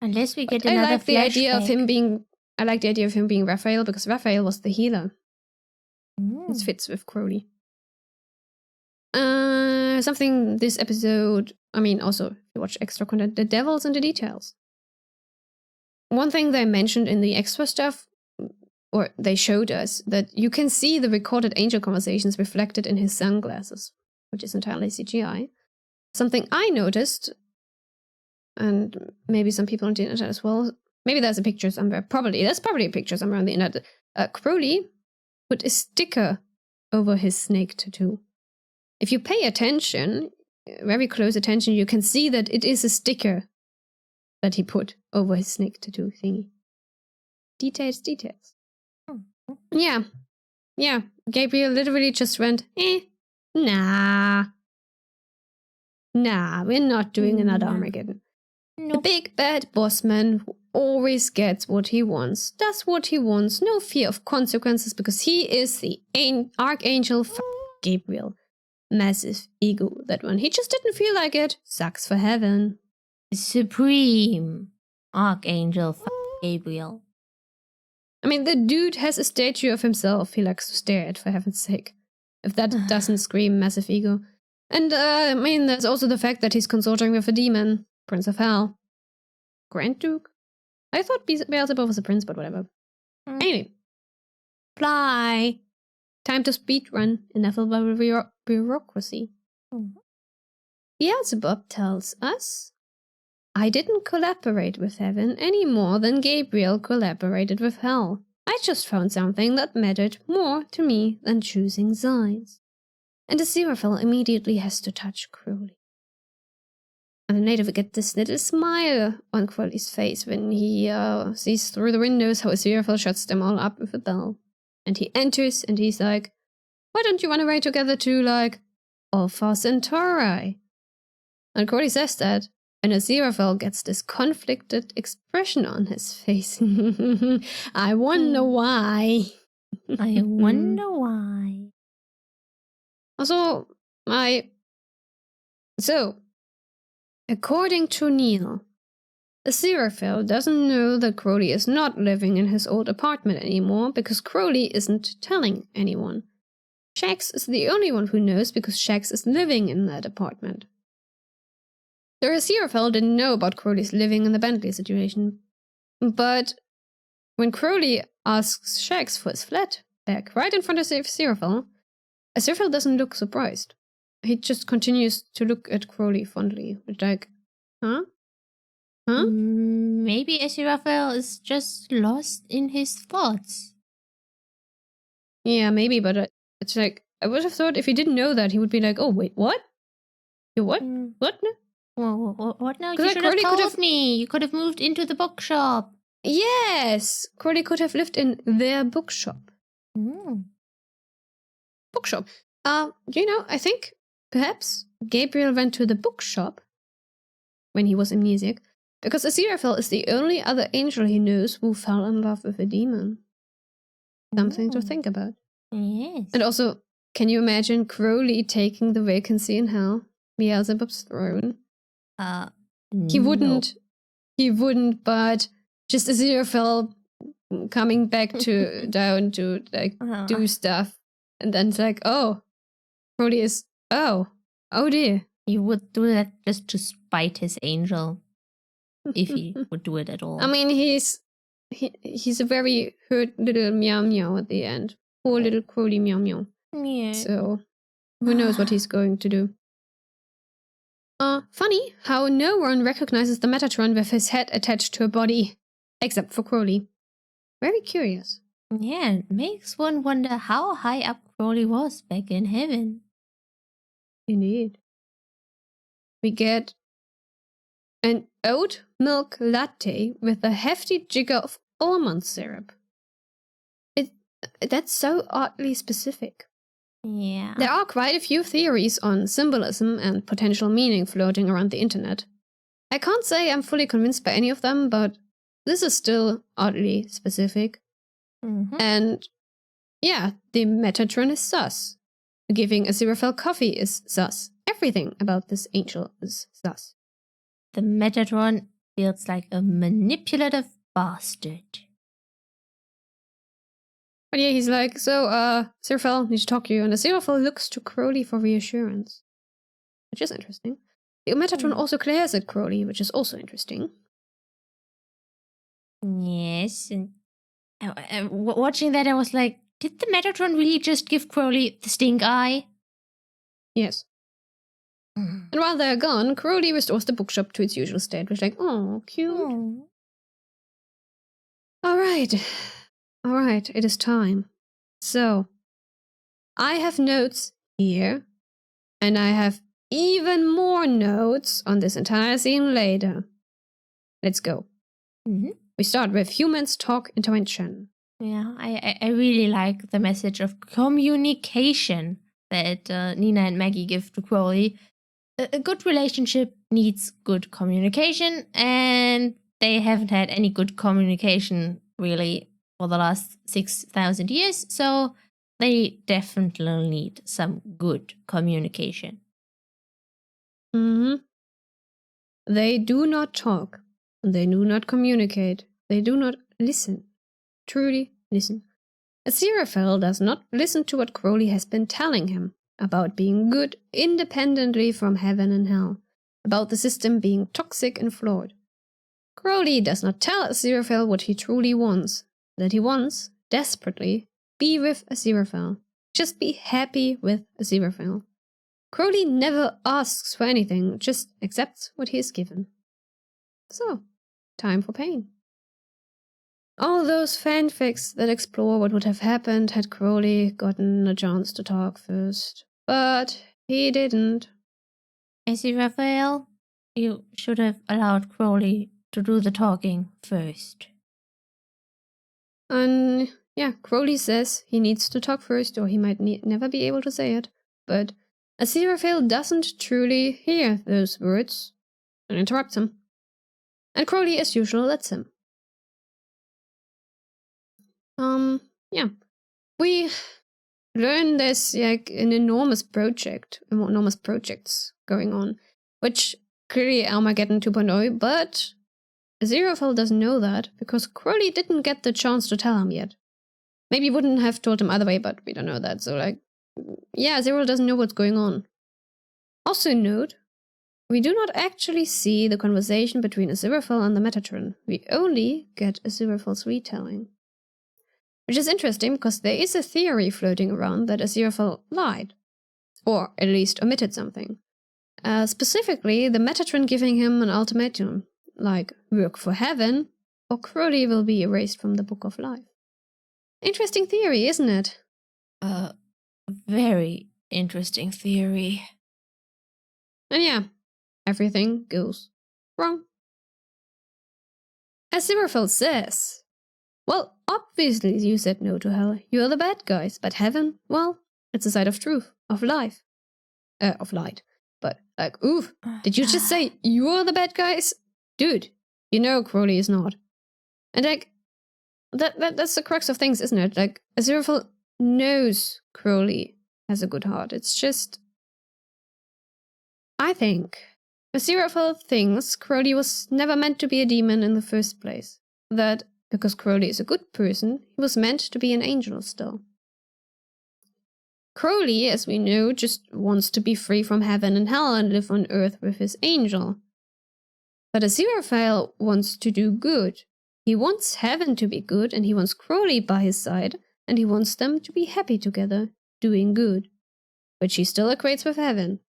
Unless we get another I like the idea flashback. of him being. I like the idea of him being Raphael, because Raphael was the healer. It fits with Crowley. Something this episode. I mean, also if you watch extra content, the devil's in the details. One thing they mentioned in the extra stuff, or they showed us, that you can see the recorded angel conversations reflected in his sunglasses, which is entirely CGI. Something I noticed, and maybe some people on the internet as well, maybe there's a picture somewhere, there's probably a picture somewhere on the internet. Crowley put a sticker over his snake tattoo. If you pay attention, very close attention, you can see that it is a sticker that he put over his snake tattoo thingy. Details. Yeah. Gabriel literally just went, nah, we're not doing another Armageddon. Nope. The big bad bossman who always gets what he wants, does what he wants, no fear of consequences, because he is the Archangel Gabriel. Massive ego, that one. He just didn't feel like it. Sucks for heaven. Supreme Archangel Gabriel. I mean, the dude has a statue of himself he likes to stare at, for heaven's sake. If that doesn't scream massive ego. And, I mean, there's also the fact that he's consorting with a demon, Prince of Hell. Grand Duke? I thought Beelzebub was a prince, but whatever. Anyway. Fly! Time to speedrun Ineffable Bureaucracy. Beelzebub tells us, I didn't collaborate with heaven any more than Gabriel collaborated with hell. I just found something that mattered more to me than choosing sides. And Aziraphale immediately has to touch Crowley. And the native get this little smile on Crowley's face when he sees through the windows how Aziraphale shuts them all up with a bell. And he enters and he's like, why don't you run away together to, like, Alpha Centauri? And Crowley says that, and Aziraphale gets this conflicted expression on his face. I wonder why. I wonder why. Also, So, according to Neil, Aziraphale doesn't know that Crowley is not living in his old apartment anymore because Crowley isn't telling anyone. Shax is the only one who knows because Shax is living in that apartment. The Aziraphale didn't know about Crowley's living in the Bentley situation. But when Crowley asks Shax for his flat back right in front of Aziraphale, Aziraphale doesn't look surprised. he just continues to look at Crowley fondly, like, huh? Huh? Maybe Aziraphale is just lost in his thoughts. Yeah, maybe, but it's like, I would have thought if he didn't know that, he would be like, oh, wait, what? You what? What? Well, what now? You Like, should have Crowley told me. You could have moved into the bookshop. Yes! Crowley could have lived in their bookshop. Bookshop. I think perhaps Gabriel went to the bookshop when he was amnesiac, because Aziraphale is the only other angel he knows who fell in love with a demon. Something to think about. Yes. And also, can you imagine Crowley taking the vacancy in hell? Beelzebub's throne? He wouldn't. No. He wouldn't, but just Aziraphale coming back to down to like do stuff. And then it's like, oh, Crowley is, oh dear. He would do that just to spite his angel. If he would do it at all. I mean, he's a very hurt little meow meow at the end. Poor little Crowley meow meow. Yeah. So, who knows what he's going to do. Funny how no one recognizes the Metatron with his head attached to a body, except for Crowley. Very curious. Yeah, it makes one wonder how high up Crowley was back in heaven. Indeed. We get an oat milk latte with a hefty jigger of almond syrup. That's so oddly specific. Yeah. There are quite a few theories on symbolism and potential meaning floating around the internet. I can't say I'm fully convinced by any of them, but this is still oddly specific. And yeah, the Metatron is sus. Giving Aziraphale coffee is sus. Everything about this angel is sus. The Metatron feels like a manipulative bastard. But yeah, he's like, so, Aziraphale, need to talk to you. And Aziraphale looks to Crowley for reassurance, which is interesting. The Metatron also glares at Crowley, which is also interesting. Yes, and watching that, I was like, did the Metatron really just give Crowley the stink eye? Yes. And while they're gone, Crowley restores the bookshop to its usual state, which is like, oh, cute. Oh. All right, it is time. So, I have notes here, and I have even more notes on this entire scene later. Let's go. We start with humans talk intervention. Yeah, I really like the message of communication that Nina and Maggie give to Crowley. A good relationship needs good communication, and they haven't had any good communication really for the last 6,000 years, so they definitely need some good communication. They do not talk. They do not communicate. They do not listen. Truly listen. Aziraphale does not listen to what Crowley has been telling him about being good independently from heaven and hell, about the system being toxic and flawed. Crowley does not tell Aziraphale what he truly wants, that he wants, desperately, be with Aziraphale. Just be happy with Aziraphale. Crowley never asks for anything, just accepts what he is given. So, time for pain. All those fanfics that explore what would have happened had Crowley gotten a chance to talk first. But he didn't. Aziraphale, you should have allowed Crowley to do the talking first. And yeah, Crowley says he needs to talk first, or he might never be able to say it. But Aziraphale doesn't truly hear those words and interrupts him. And Crowley, as usual, lets him. Yeah. We learn there's like an enormous projects going on, which clearly Armageddon 2.0, but Aziraphale doesn't know that because Crowley didn't get the chance to tell him yet. Maybe he wouldn't have told him either way, but we don't know that. So like, yeah, Aziraphale doesn't know what's going on. Also note, we do not actually see the conversation between Aziraphale and the Metatron. We only get Aziraphale's retelling. Which is interesting because there is a theory floating around that Aziraphale lied. or at least omitted something. Specifically, the Metatron giving him an ultimatum, like work for heaven, or Crowley will be erased from the Book of Life. Interesting theory, isn't it? Very interesting theory. And yeah, everything goes wrong. As Aziraphale says, well, obviously you said no to hell, you're the bad guys, but heaven, well, it's a side of truth, of life. Of light. But, like, oof, did you just say you're the bad guys? Dude, you know Crowley is not. And, like, that's the crux of things, isn't it? Like, Aziraphale knows Crowley has a good heart. It's just, I think Aziraphale thinks Crowley was never meant to be a demon in the first place. That because Crowley is a good person, he was meant to be an angel still. Crowley, as we know, just wants to be free from heaven and hell and live on earth with his angel. But Aziraphale wants to do good. He wants heaven to be good, and he wants Crowley by his side, and he wants them to be happy together, doing good. Which he still equates with heaven.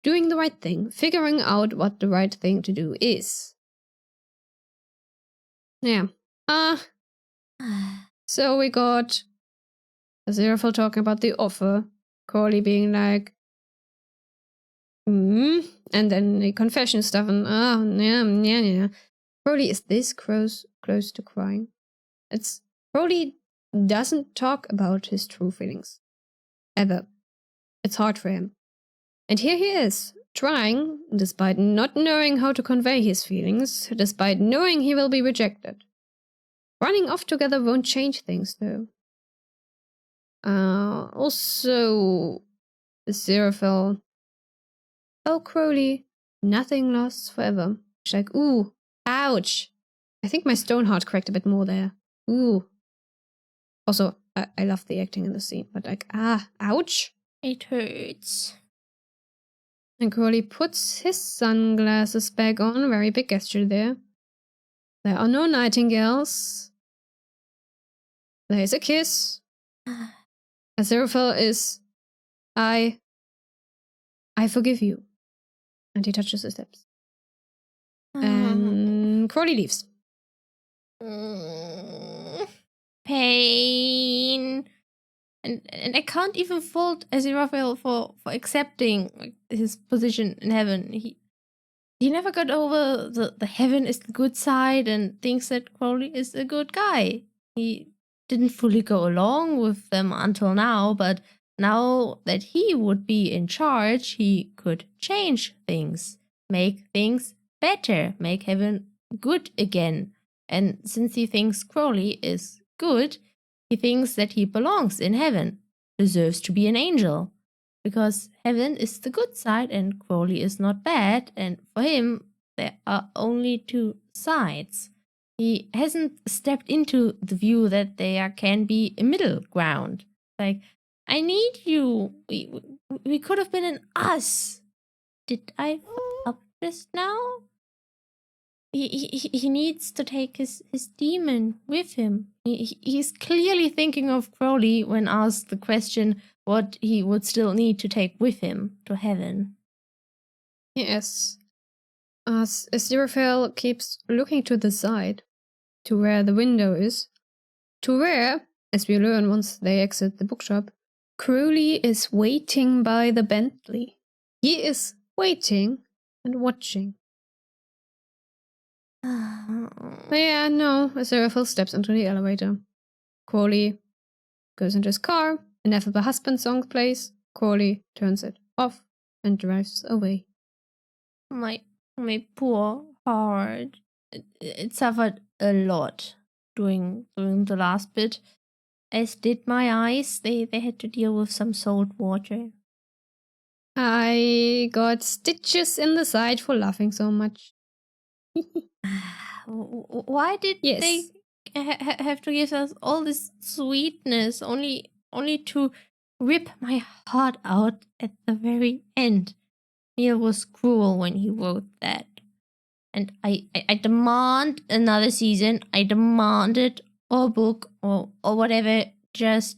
Doing the right thing, figuring out what the right thing to do is. Yeah. So we got Aziraphale talking about the offer, Crowley being like, and then the confession stuff, and yeah. Crowley is this close to crying. Crowley doesn't talk about his true feelings. Ever. It's hard for him. And here he is, trying, despite not knowing how to convey his feelings, despite knowing he will be rejected. Running off together won't change things, though. Also, Aziraphale. Oh, Crowley, nothing lasts forever. She's like, ooh, ouch. I think my Stoneheart cracked a bit more there. Ooh. Also, I love the acting in the scene, but like, ouch. It hurts. And Crowley puts his sunglasses back on, very big gesture there. There are no nightingales. There is a kiss. Aziraphale is, I forgive you. And he touches his lips. And Crowley leaves. Pain. And I can't even fault Aziraphale for accepting his position in heaven. He never got over the heaven is the good side and thinks that Crowley is a good guy. He didn't fully go along with them until now, but now that he would be in charge, he could change things, make things better, make heaven good again. And since he thinks Crowley is good, he thinks that he belongs in heaven, deserves to be an angel. Because heaven is the good side and Crowley is not bad, and for him, there are only two sides. He hasn't stepped into the view that there can be a middle ground. Like, I need you. We could have been an us. Did I fuck up just now? He needs to take his demon with him. He's clearly thinking of Crowley when asked the question what he would still need to take with him to heaven. Yes. As Aziraphale keeps looking to the side, to where the window is, to where, as we learn once they exit the bookshop, Crowley is waiting by the Bentley. He is waiting and watching. But yeah, no, Aziraphale steps into the elevator. Crowley goes into his car, Ineffable Husbands song plays, Crowley turns it off and drives away. My poor heart. It suffered a lot during the last bit. As did my eyes. They had to deal with some salt water. I got stitches in the side for laughing so much. Why did they have to give us all this sweetness only to rip my heart out at the very end? Neil was cruel when he wrote that. And I demand another season. I demand it, or a book, or whatever. Just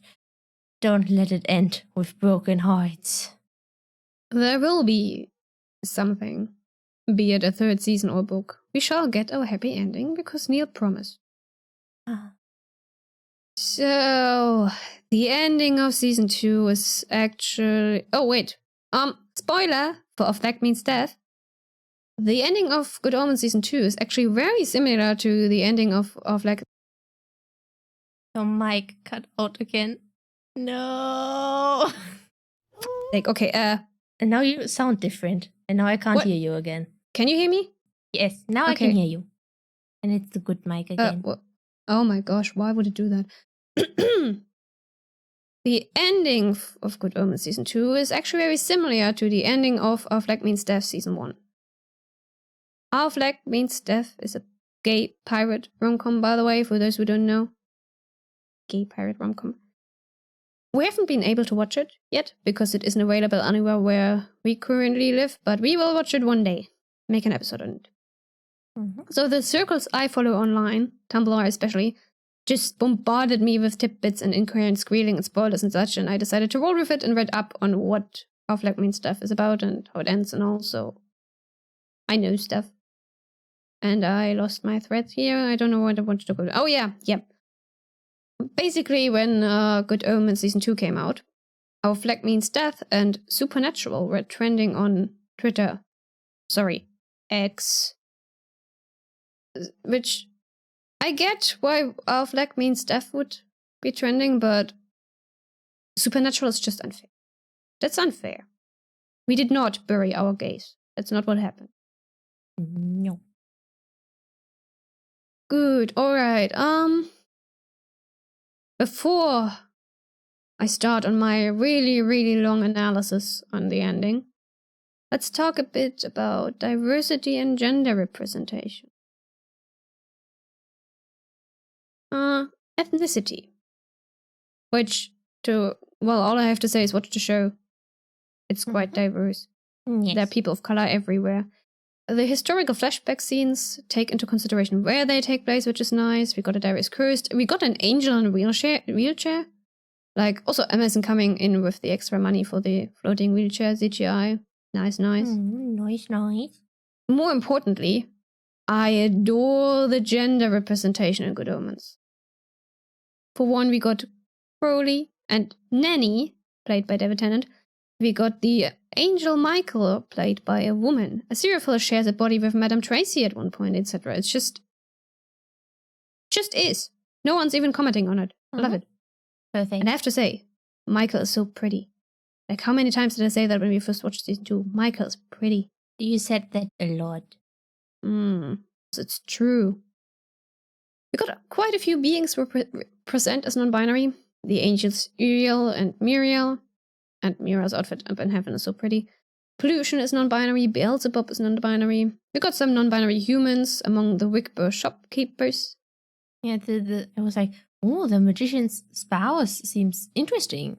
don't let it end with broken hearts. there will be something, be it a third season or book. We shall get our happy ending because Neil promised. So, the ending of season 2 is actually... Oh, wait. Spoiler for Of Black Means Death. The ending of Good Omens season 2 is actually very similar to the ending of like... Your mic cut out again. No. Like, okay, And now you sound different. And now I can't hear you again. Can you hear me? Yes, now I can hear you. And it's the good mic again. Oh my gosh, why would it do that? The ending of Good Omens season 2 is actually very similar to the ending of Our Flag Means Death season 1. Our Flag Means Death is a gay pirate rom-com, by the way, for those who don't know. Gay pirate rom-com. We haven't been able to watch it yet, because it isn't available anywhere where we currently live, but we will watch it one day. Make an episode on it. So the circles I follow online, Tumblr especially, just bombarded me with tidbits and incoherent squealing and spoilers and such, and I decided to roll with it and read up on what Our Flag Means Death is about and how it ends and all, so I know stuff. And I lost my thread here. I don't know what I wanted to go to. Oh yeah. Basically, when Good Omens season 2 came out, Our Flag Means Death and Supernatural were trending on Twitter. Sorry, X. Which I get why Our Flag Means Death would be trending, but Supernatural is just unfair. That's unfair. We did not bury our gays. That's not what happened. No. Good. All right. Before I start on my really, really long analysis on the ending, let's talk a bit about diversity and gender representation. Ethnicity. Which, all I have to say is watch the show. It's quite diverse. Yes. There are people of color everywhere. The historical flashback scenes take into consideration where they take place, which is nice. We got a diverse cast. We got an angel in a wheelchair. Like, also Amazon coming in with the extra money for the floating wheelchair CGI. Nice. Nice. More importantly, I adore the gender representation in Good Omens. For one, we got Crowley and Nanny, played by David Tennant. We got the Angel Michael, played by a woman. Aziraphale shares a body with Madame Tracy at one point, etc. It's just is. No one's even commenting on it. I love it. Perfect. And I have to say, Michael is so pretty. Like, how many times did I say that when we first watched season 2? Michael is pretty. You said that a lot. It's true. We got quite a few beings present as non-binary. The angels Uriel and Muriel. And Mira's outfit up in heaven is so pretty. Pollution is non-binary. Beelzebub is non-binary. We got some non-binary humans among the Wigbur shopkeepers. Yeah, I was like, oh, the magician's spouse seems interesting.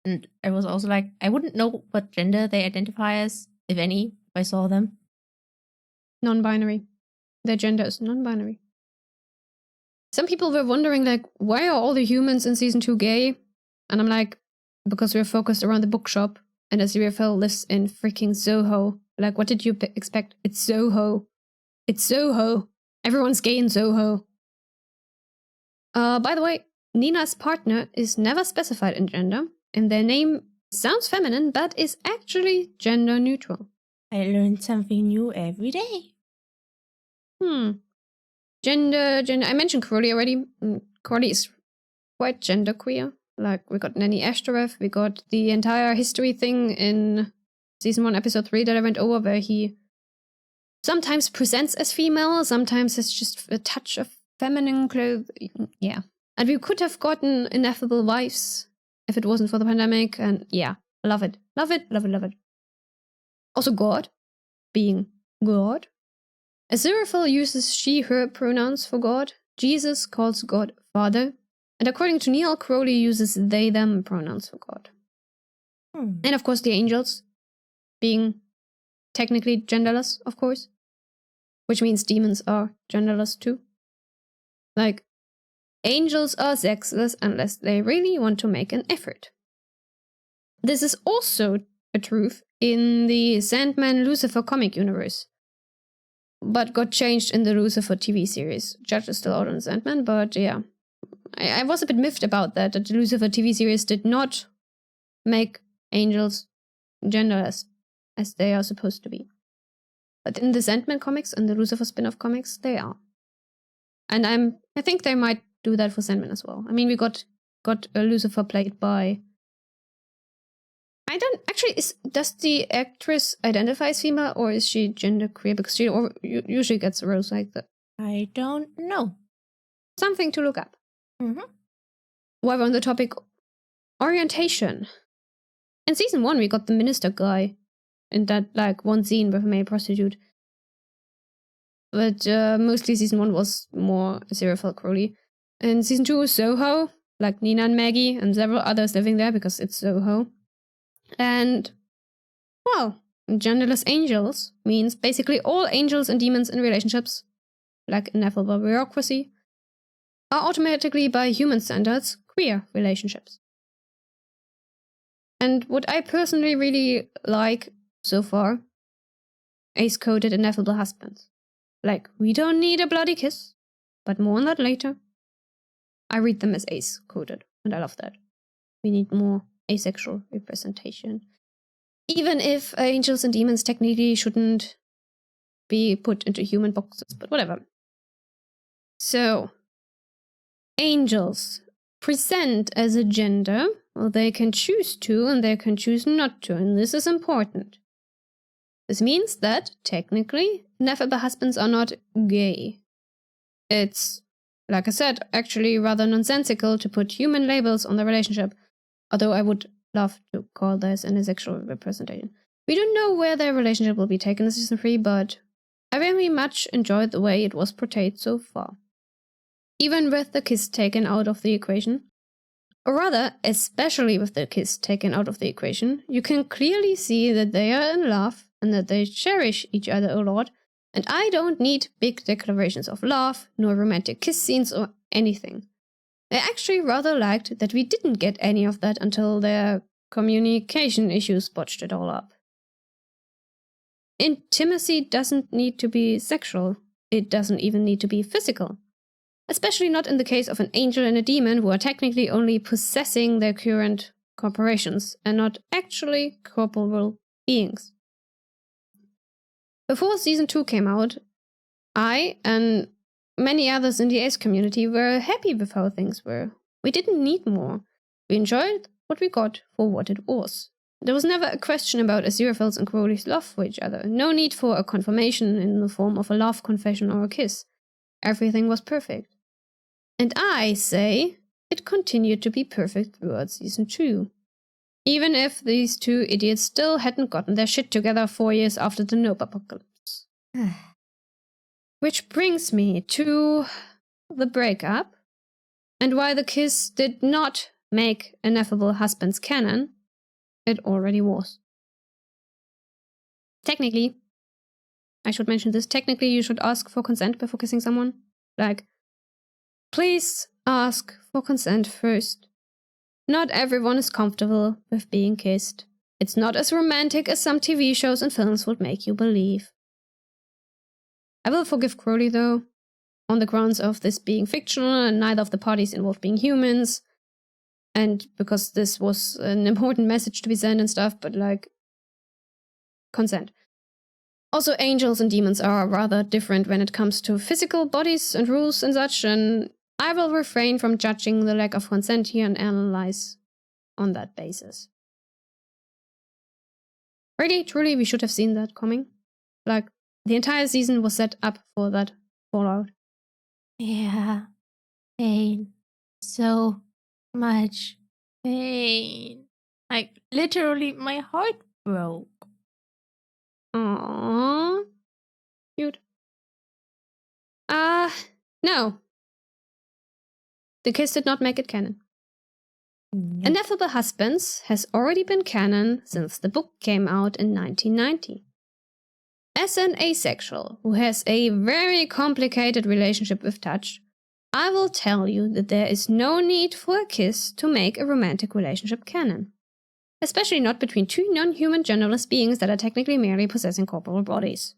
And I was also like, I wouldn't know what gender they identify as, if any, if I saw them. Non-binary. Their gender is non-binary. Some people were wondering, like, why are all the humans in season 2 gay? And I'm like, because we're focused around the bookshop, and Aziraphale lives in freaking Soho. Like, what did you expect? It's Soho. It's Soho. Everyone's gay in Soho. By the way, Nina's partner is never specified in gender, and their name sounds feminine, but is actually gender neutral. I learned something new every day. Gender. I mentioned Crowley already. Crowley is quite genderqueer. Like, we got Nanny Ashtoreth, we got the entire history thing in season 1, episode 3 that I went over, where he sometimes presents as female, sometimes it's just a touch of feminine clothing. Yeah. And we could have gotten Ineffable Wives if it wasn't for the pandemic, and yeah, love it. Love it. Also God, being God. Aziraphale uses she, her pronouns for God. Jesus calls God Father. And according to Neil, Crowley uses they, them pronouns for God. And of course the angels, being technically genderless, of course. Which means demons are genderless too. Like, angels are sexless unless they really want to make an effort. This is also a truth in the Sandman Lucifer comic universe, but got changed in the Lucifer TV series. Judge is still out on Sandman, but yeah. I was a bit miffed about that the Lucifer TV series did not make angels genderless, as they are supposed to be. But in the Sandman comics and the Lucifer spin-off comics, they are. And I think they might do that for Sandman as well. I mean, we got Lucifer played by... I don't... Actually, does the actress identify as female, or is she genderqueer? Because she usually gets roles like that. I don't know. Something to look up. Mm-hmm. While on the topic orientation. In season 1, we got the minister guy in that, like, one scene with a male prostitute. But mostly season 1 was more Aziraphale Crowley. And season 2 was Soho, like Nina and Maggie, and several others living there because it's Soho. And, well, genderless angels means basically all angels and demons in relationships, like ineffable bureaucracy, are automatically, by human standards, queer relationships. And what I personally really like so far, ace-coded Ineffable Husbands. Like, we don't need a bloody kiss, but more on that later. I read them as ace-coded, and I love that. We need more asexual representation. Even if angels and demons technically shouldn't be put into human boxes, but whatever. So, angels present as a gender, well, they can choose to and they can choose not to, and this is important. This means that, technically, Ineffable Husbands are not gay. It's, like I said, actually rather nonsensical to put human labels on the relationship, although I would love to call this an asexual representation. We don't know where their relationship will be taken in season 3, but I very much enjoyed the way it was portrayed so far. Even with the kiss taken out of the equation, or rather, especially with the kiss taken out of the equation, you can clearly see that they are in love and that they cherish each other a lot, and I don't need big declarations of love, nor romantic kiss scenes or anything. I actually rather liked that we didn't get any of that until their communication issues botched it all up. Intimacy doesn't need to be sexual. It doesn't even need to be physical. Especially not in the case of an angel and a demon who are technically only possessing their current corporations and not actually corporeal beings. Before season 2 came out, I and many others in the ace community were happy with how things were. We didn't need more. We enjoyed what we got for what it was. There was never a question about Aziraphale's and Crowley's love for each other. No need for a confirmation in the form of a love confession or a kiss. Everything was perfect. And I say it continued to be perfect throughout season 2. Even if these two idiots still hadn't gotten their shit together 4 years after the Nope apocalypse. Which brings me to the breakup, and why the kiss did not make Ineffable Husbands Canon. It already was. Technically, I should mention this, technically you should ask for consent before kissing someone. Like, please ask for consent first. Not everyone is comfortable with being kissed. It's not as romantic as some TV shows and films would make you believe. I will forgive Crowley though, on the grounds of this being fictional and neither of the parties involved being humans, and because this was an important message to be sent and stuff, but like, consent. Also, angels and demons are rather different when it comes to physical bodies and rules and such, and I will refrain from judging the lack of consent here and analyze on that basis. Really, truly, we should have seen that coming. Like, the entire season was set up for that fallout. Yeah. Pain. So much pain. Like, literally, my heart broke. Aww. Cute. No. The kiss did not make it canon. Nope. Ineffable Husbands has already been canon since the book came out in 1990. As an asexual who has a very complicated relationship with touch, I will tell you that there is no need for a kiss to make a romantic relationship canon. especially not between two non-human genderless beings that are technically merely possessing corporal bodies.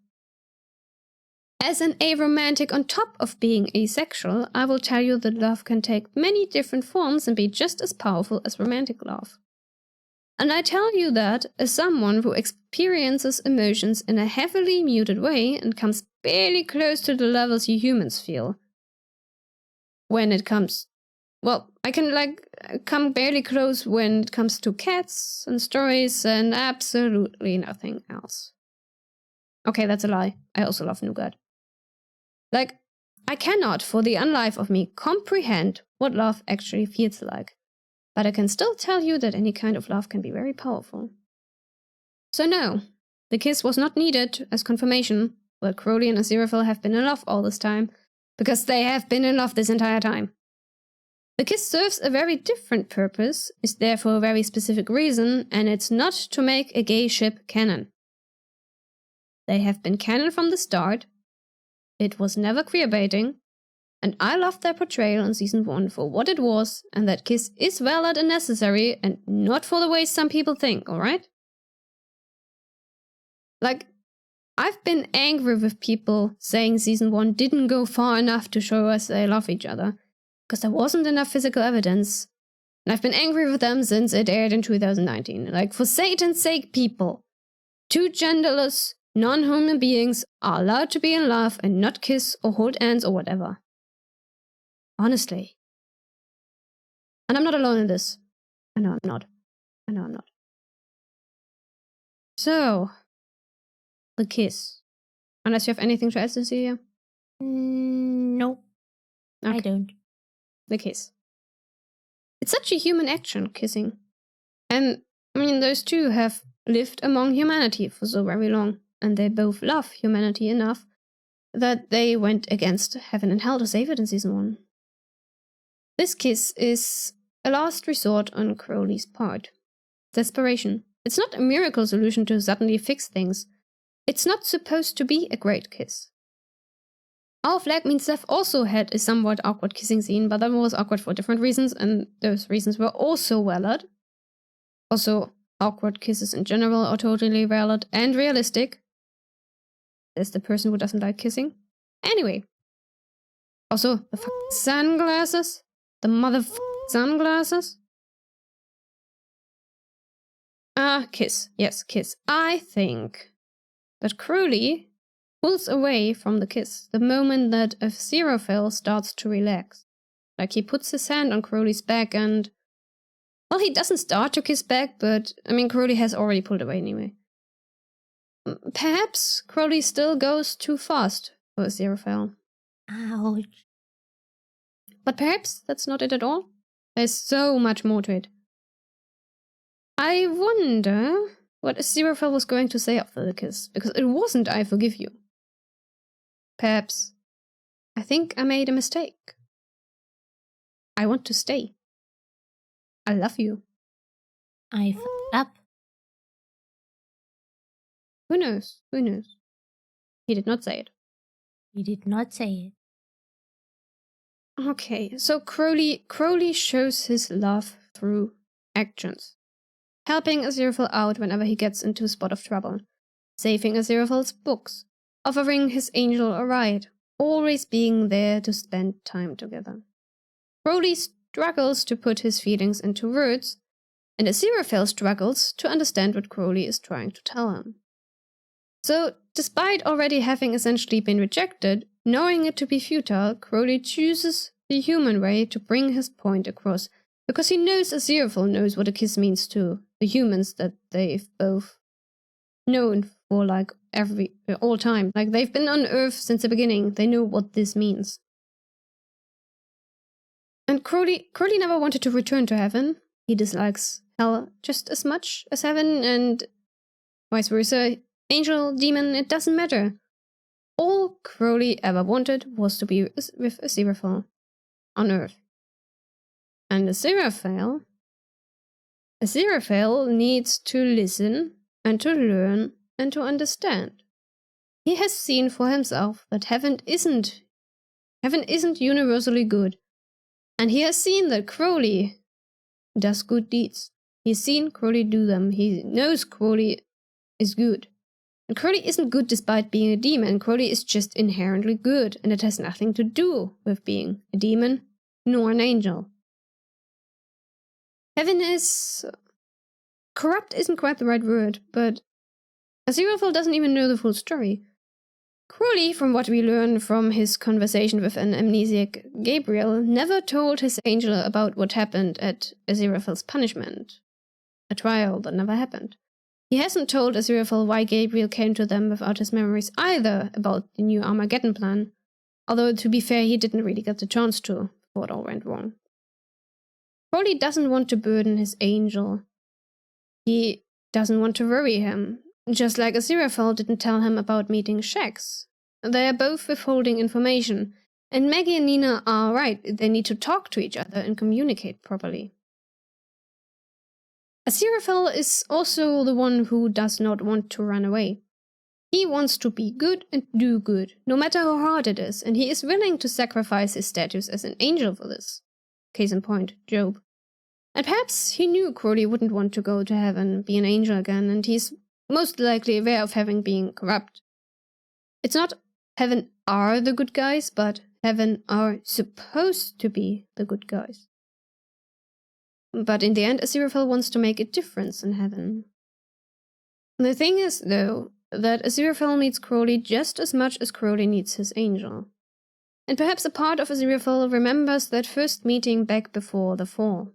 As an aromantic on top of being asexual, I will tell you that love can take many different forms and be just as powerful as romantic love. And I tell you that as someone who experiences emotions in a heavily muted way and comes barely close to the levels you humans feel. When it comes... Well, I can, come barely close when it comes to cats and stories and absolutely nothing else. Okay, that's a lie. I also love nougat. I cannot, for the unlife of me, comprehend what love actually feels like. But I can still tell you that any kind of love can be very powerful. So no, the kiss was not needed as confirmation that Crowley and Aziraphale have been in love all this time, because they have been in love this entire time. The kiss serves a very different purpose, is there for a very specific reason, and it's not to make a gay ship canon. They have been canon from the start, it was never queerbaiting, and I loved their portrayal in Season 1 for what it was, and that kiss is valid and necessary, and not for the way some people think, alright? I've been angry with people saying Season 1 didn't go far enough to show us they love each other, because there wasn't enough physical evidence. And I've been angry with them since it aired in 2019. For Satan's sake, people. Two genderless, non-human beings are allowed to be in love and not kiss or hold hands or whatever. Honestly. And I'm not alone in this. I know I'm not. So, the kiss. Unless you have anything to add, Cecilia? No, Okay. I don't. The kiss. It's such a human action, kissing. And, those two have lived among humanity for so very long, and they both love humanity enough that they went against heaven and hell to save it in Season 1. This kiss is a last resort on Crowley's part. Desperation. It's not a miracle solution to suddenly fix things. It's not supposed to be a great kiss. Our flag means Seth also had a somewhat awkward kissing scene, but that was awkward for different reasons, and those reasons were also valid. Also, awkward kisses in general are totally valid and realistic. There's the person who doesn't like kissing. Anyway. Also, the fucking sunglasses. The motherfucking sunglasses. Kiss. Yes, kiss. I think that Crowley pulls away from the kiss the moment that Aziraphale starts to relax. He puts his hand on Crowley's back and... Well, he doesn't start to kiss back, but, Crowley has already pulled away anyway. Perhaps Crowley still goes too fast for Aziraphale. Ouch. But perhaps that's not it at all. There's so much more to it. I wonder what Aziraphale was going to say after the kiss, because it wasn't I forgive you. Perhaps, I think I made a mistake. I want to stay. I love you. I fucked up. Who knows? Who knows? He did not say it. He did not say it. Okay, so Crowley shows his love through actions. Helping Aziraphale out whenever he gets into a spot of trouble. Saving Aziraphale's books. Offering his angel a ride. Always being there to spend time together. Crowley struggles to put his feelings into words, and Aziraphale struggles to understand what Crowley is trying to tell him. So, despite already having essentially been rejected, knowing it to be futile, Crowley chooses the human way to bring his point across, because he knows Aziraphale knows what a kiss means to the humans that they've both known for all time. They've been on Earth since the beginning. They know what this means. And Crowley never wanted to return to heaven. He dislikes hell just as much as heaven, and vice versa. Angel, demon, it doesn't matter. All Crowley ever wanted was to be with Aziraphale on Earth. And Aziraphale needs to listen and to learn and to understand. He has seen for himself that heaven isn't universally good. And he has seen that Crowley does good deeds. He's seen Crowley do them. He knows Crowley is good. And Crowley isn't good despite being a demon. Crowley is just inherently good, and it has nothing to do with being a demon nor an angel. Heaven is... corrupt isn't quite the right word, but Aziraphale doesn't even know the full story. Crowley, from what we learn from his conversation with an amnesiac Gabriel, never told his angel about what happened at Aziraphale's punishment. A trial that never happened. He hasn't told Aziraphale why Gabriel came to them without his memories either about the new Armageddon plan, although to be fair he didn't really get the chance to before it all went wrong. Crowley doesn't want to burden his angel. He doesn't want to worry him, just like Aziraphale didn't tell him about meeting Shax. They are both withholding information, and Maggie and Nina are right, they need to talk to each other and communicate properly. Aziraphale is also the one who does not want to run away. He wants to be good and do good, no matter how hard it is, and he is willing to sacrifice his status as an angel for this. Case in point, Job. And perhaps he knew Crowley wouldn't want to go to heaven, be an angel again, and he's most likely aware of having been corrupt. It's not heaven are the good guys, but heaven are supposed to be the good guys. But in the end, Aziraphale wants to make a difference in heaven. The thing is, though, that Aziraphale needs Crowley just as much as Crowley needs his angel. And perhaps a part of Aziraphale remembers that first meeting back before the fall.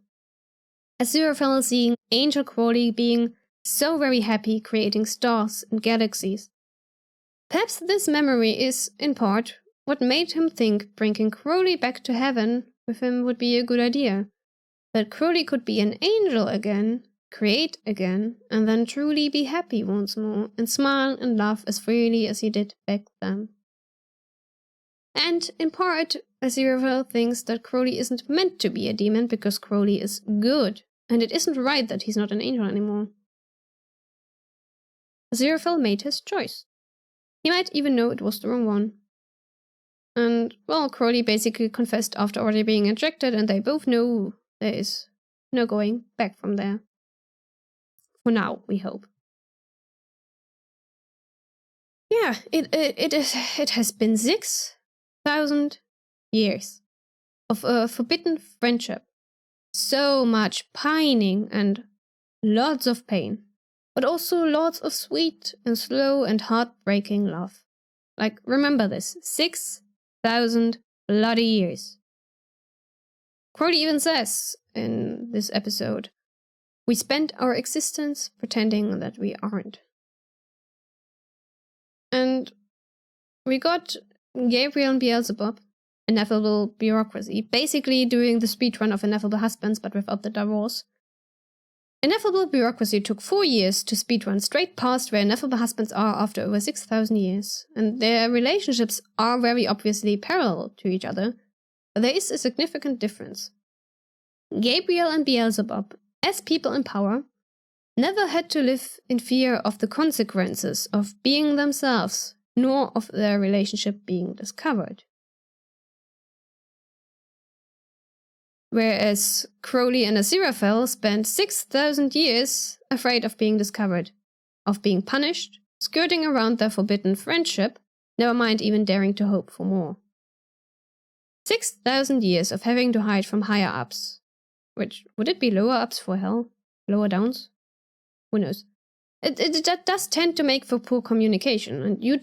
Aziraphale seeing Angel Crowley being so very happy creating stars and galaxies. Perhaps this memory is, in part, what made him think bringing Crowley back to heaven with him would be a good idea. That Crowley could be an angel again, create again, and then truly be happy once more, and smile and laugh as freely as he did back then. And, in part, Aziraphale thinks that Crowley isn't meant to be a demon because Crowley is good, and it isn't right that he's not an angel anymore. Aziraphale made his choice. He might even know it was the wrong one. And, well, Crowley basically confessed after already being ejected, and they both know there is no going back from there. For now, we hope. Yeah, it has been 6,000 years of a forbidden friendship. So much pining and lots of pain, but also lots of sweet and slow and heartbreaking love. Like, remember this, 6,000 bloody years. Crowley even says in this episode, we spent our existence pretending that we aren't. And we got Gabriel and Beelzebub, Ineffable Bureaucracy, basically doing the speedrun of Ineffable Husbands but without the divorce. Ineffable Bureaucracy took 4 years to speedrun straight past where Ineffable Husbands are after over 6,000 years, and their relationships are very obviously parallel to each other, but there is a significant difference. Gabriel and Beelzebub, as people in power, never had to live in fear of the consequences of being themselves, nor of their relationship being discovered. Whereas Crowley and Aziraphale spent 6,000 years afraid of being discovered, of being punished, skirting around their forbidden friendship, never mind even daring to hope for more. 6,000 years of having to hide from higher ups. Which, would it be lower ups for hell? Lower downs? Who knows? That does tend to make for poor communication, and you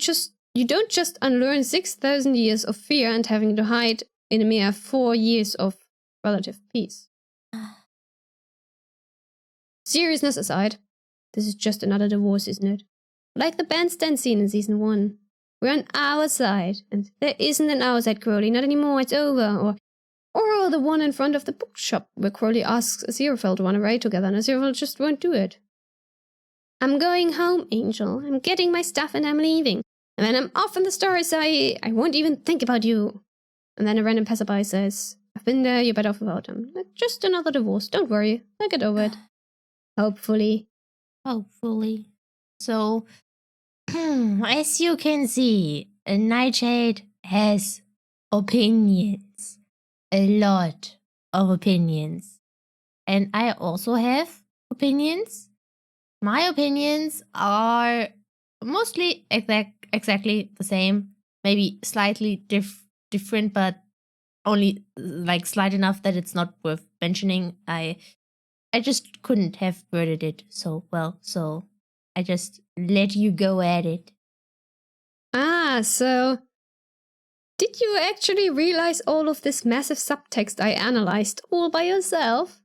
don't just unlearn 6,000 years of fear and having to hide in a mere 4 years of relative peace. Seriousness aside, this is just another divorce, isn't it? Like the bandstand scene in season 1. We're on our side, and there isn't an our side, Crowley, not anymore, it's over, or the one in front of the bookshop where Crowley asks Aziraphale to run away together and Aziraphale just won't do it. I'm going home, Angel. I'm getting my stuff and I'm leaving. And then I'm off in the stars, so I won't even think about you. And then a random passerby says, I've been there, you're better off without him. Just another divorce, don't worry. I'll get over it. Hopefully. Hopefully. So, as you can see, Neitshayd has opinions. A lot of opinions. And I also have opinions. My opinions are mostly exactly the same. Maybe slightly different, but only like slight enough that it's not worth mentioning. I just couldn't have worded it so well, so I just let you go at it. So did you actually realize all of this massive subtext I analyzed all by yourself?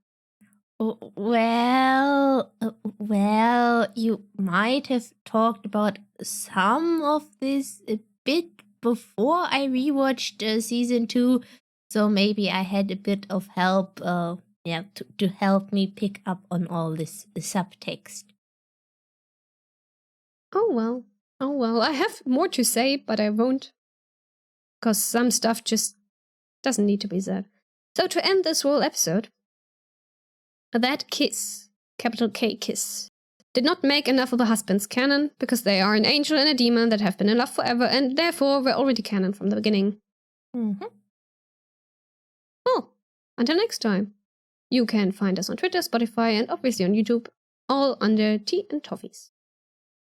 Well, you might have talked about some of this a bit before I rewatched season 2, so maybe I had a bit of help, to help me pick up on all this subtext. Oh well, I have more to say, but I won't. Because some stuff just doesn't need to be said. So to end this whole episode, that kiss, capital K kiss, did not make Ineffable Husbands canon because they are an angel and a demon that have been in love forever and therefore were already canon from the beginning. Mm-hmm. Well, until next time. You can find us on Twitter, Spotify, and obviously on YouTube, all under Tea and Toffees.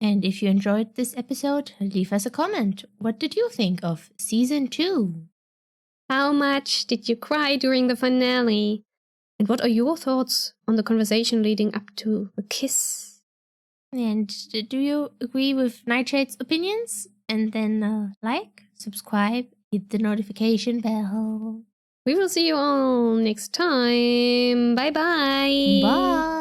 And if you enjoyed this episode, leave us a comment. What did you think of season 2? How much did you cry during the finale? And what are your thoughts on the conversation leading up to the kiss? And do you agree with Neitshayd's opinions? And then subscribe, hit the notification bell. We will see you all next time. Bye-bye. Bye.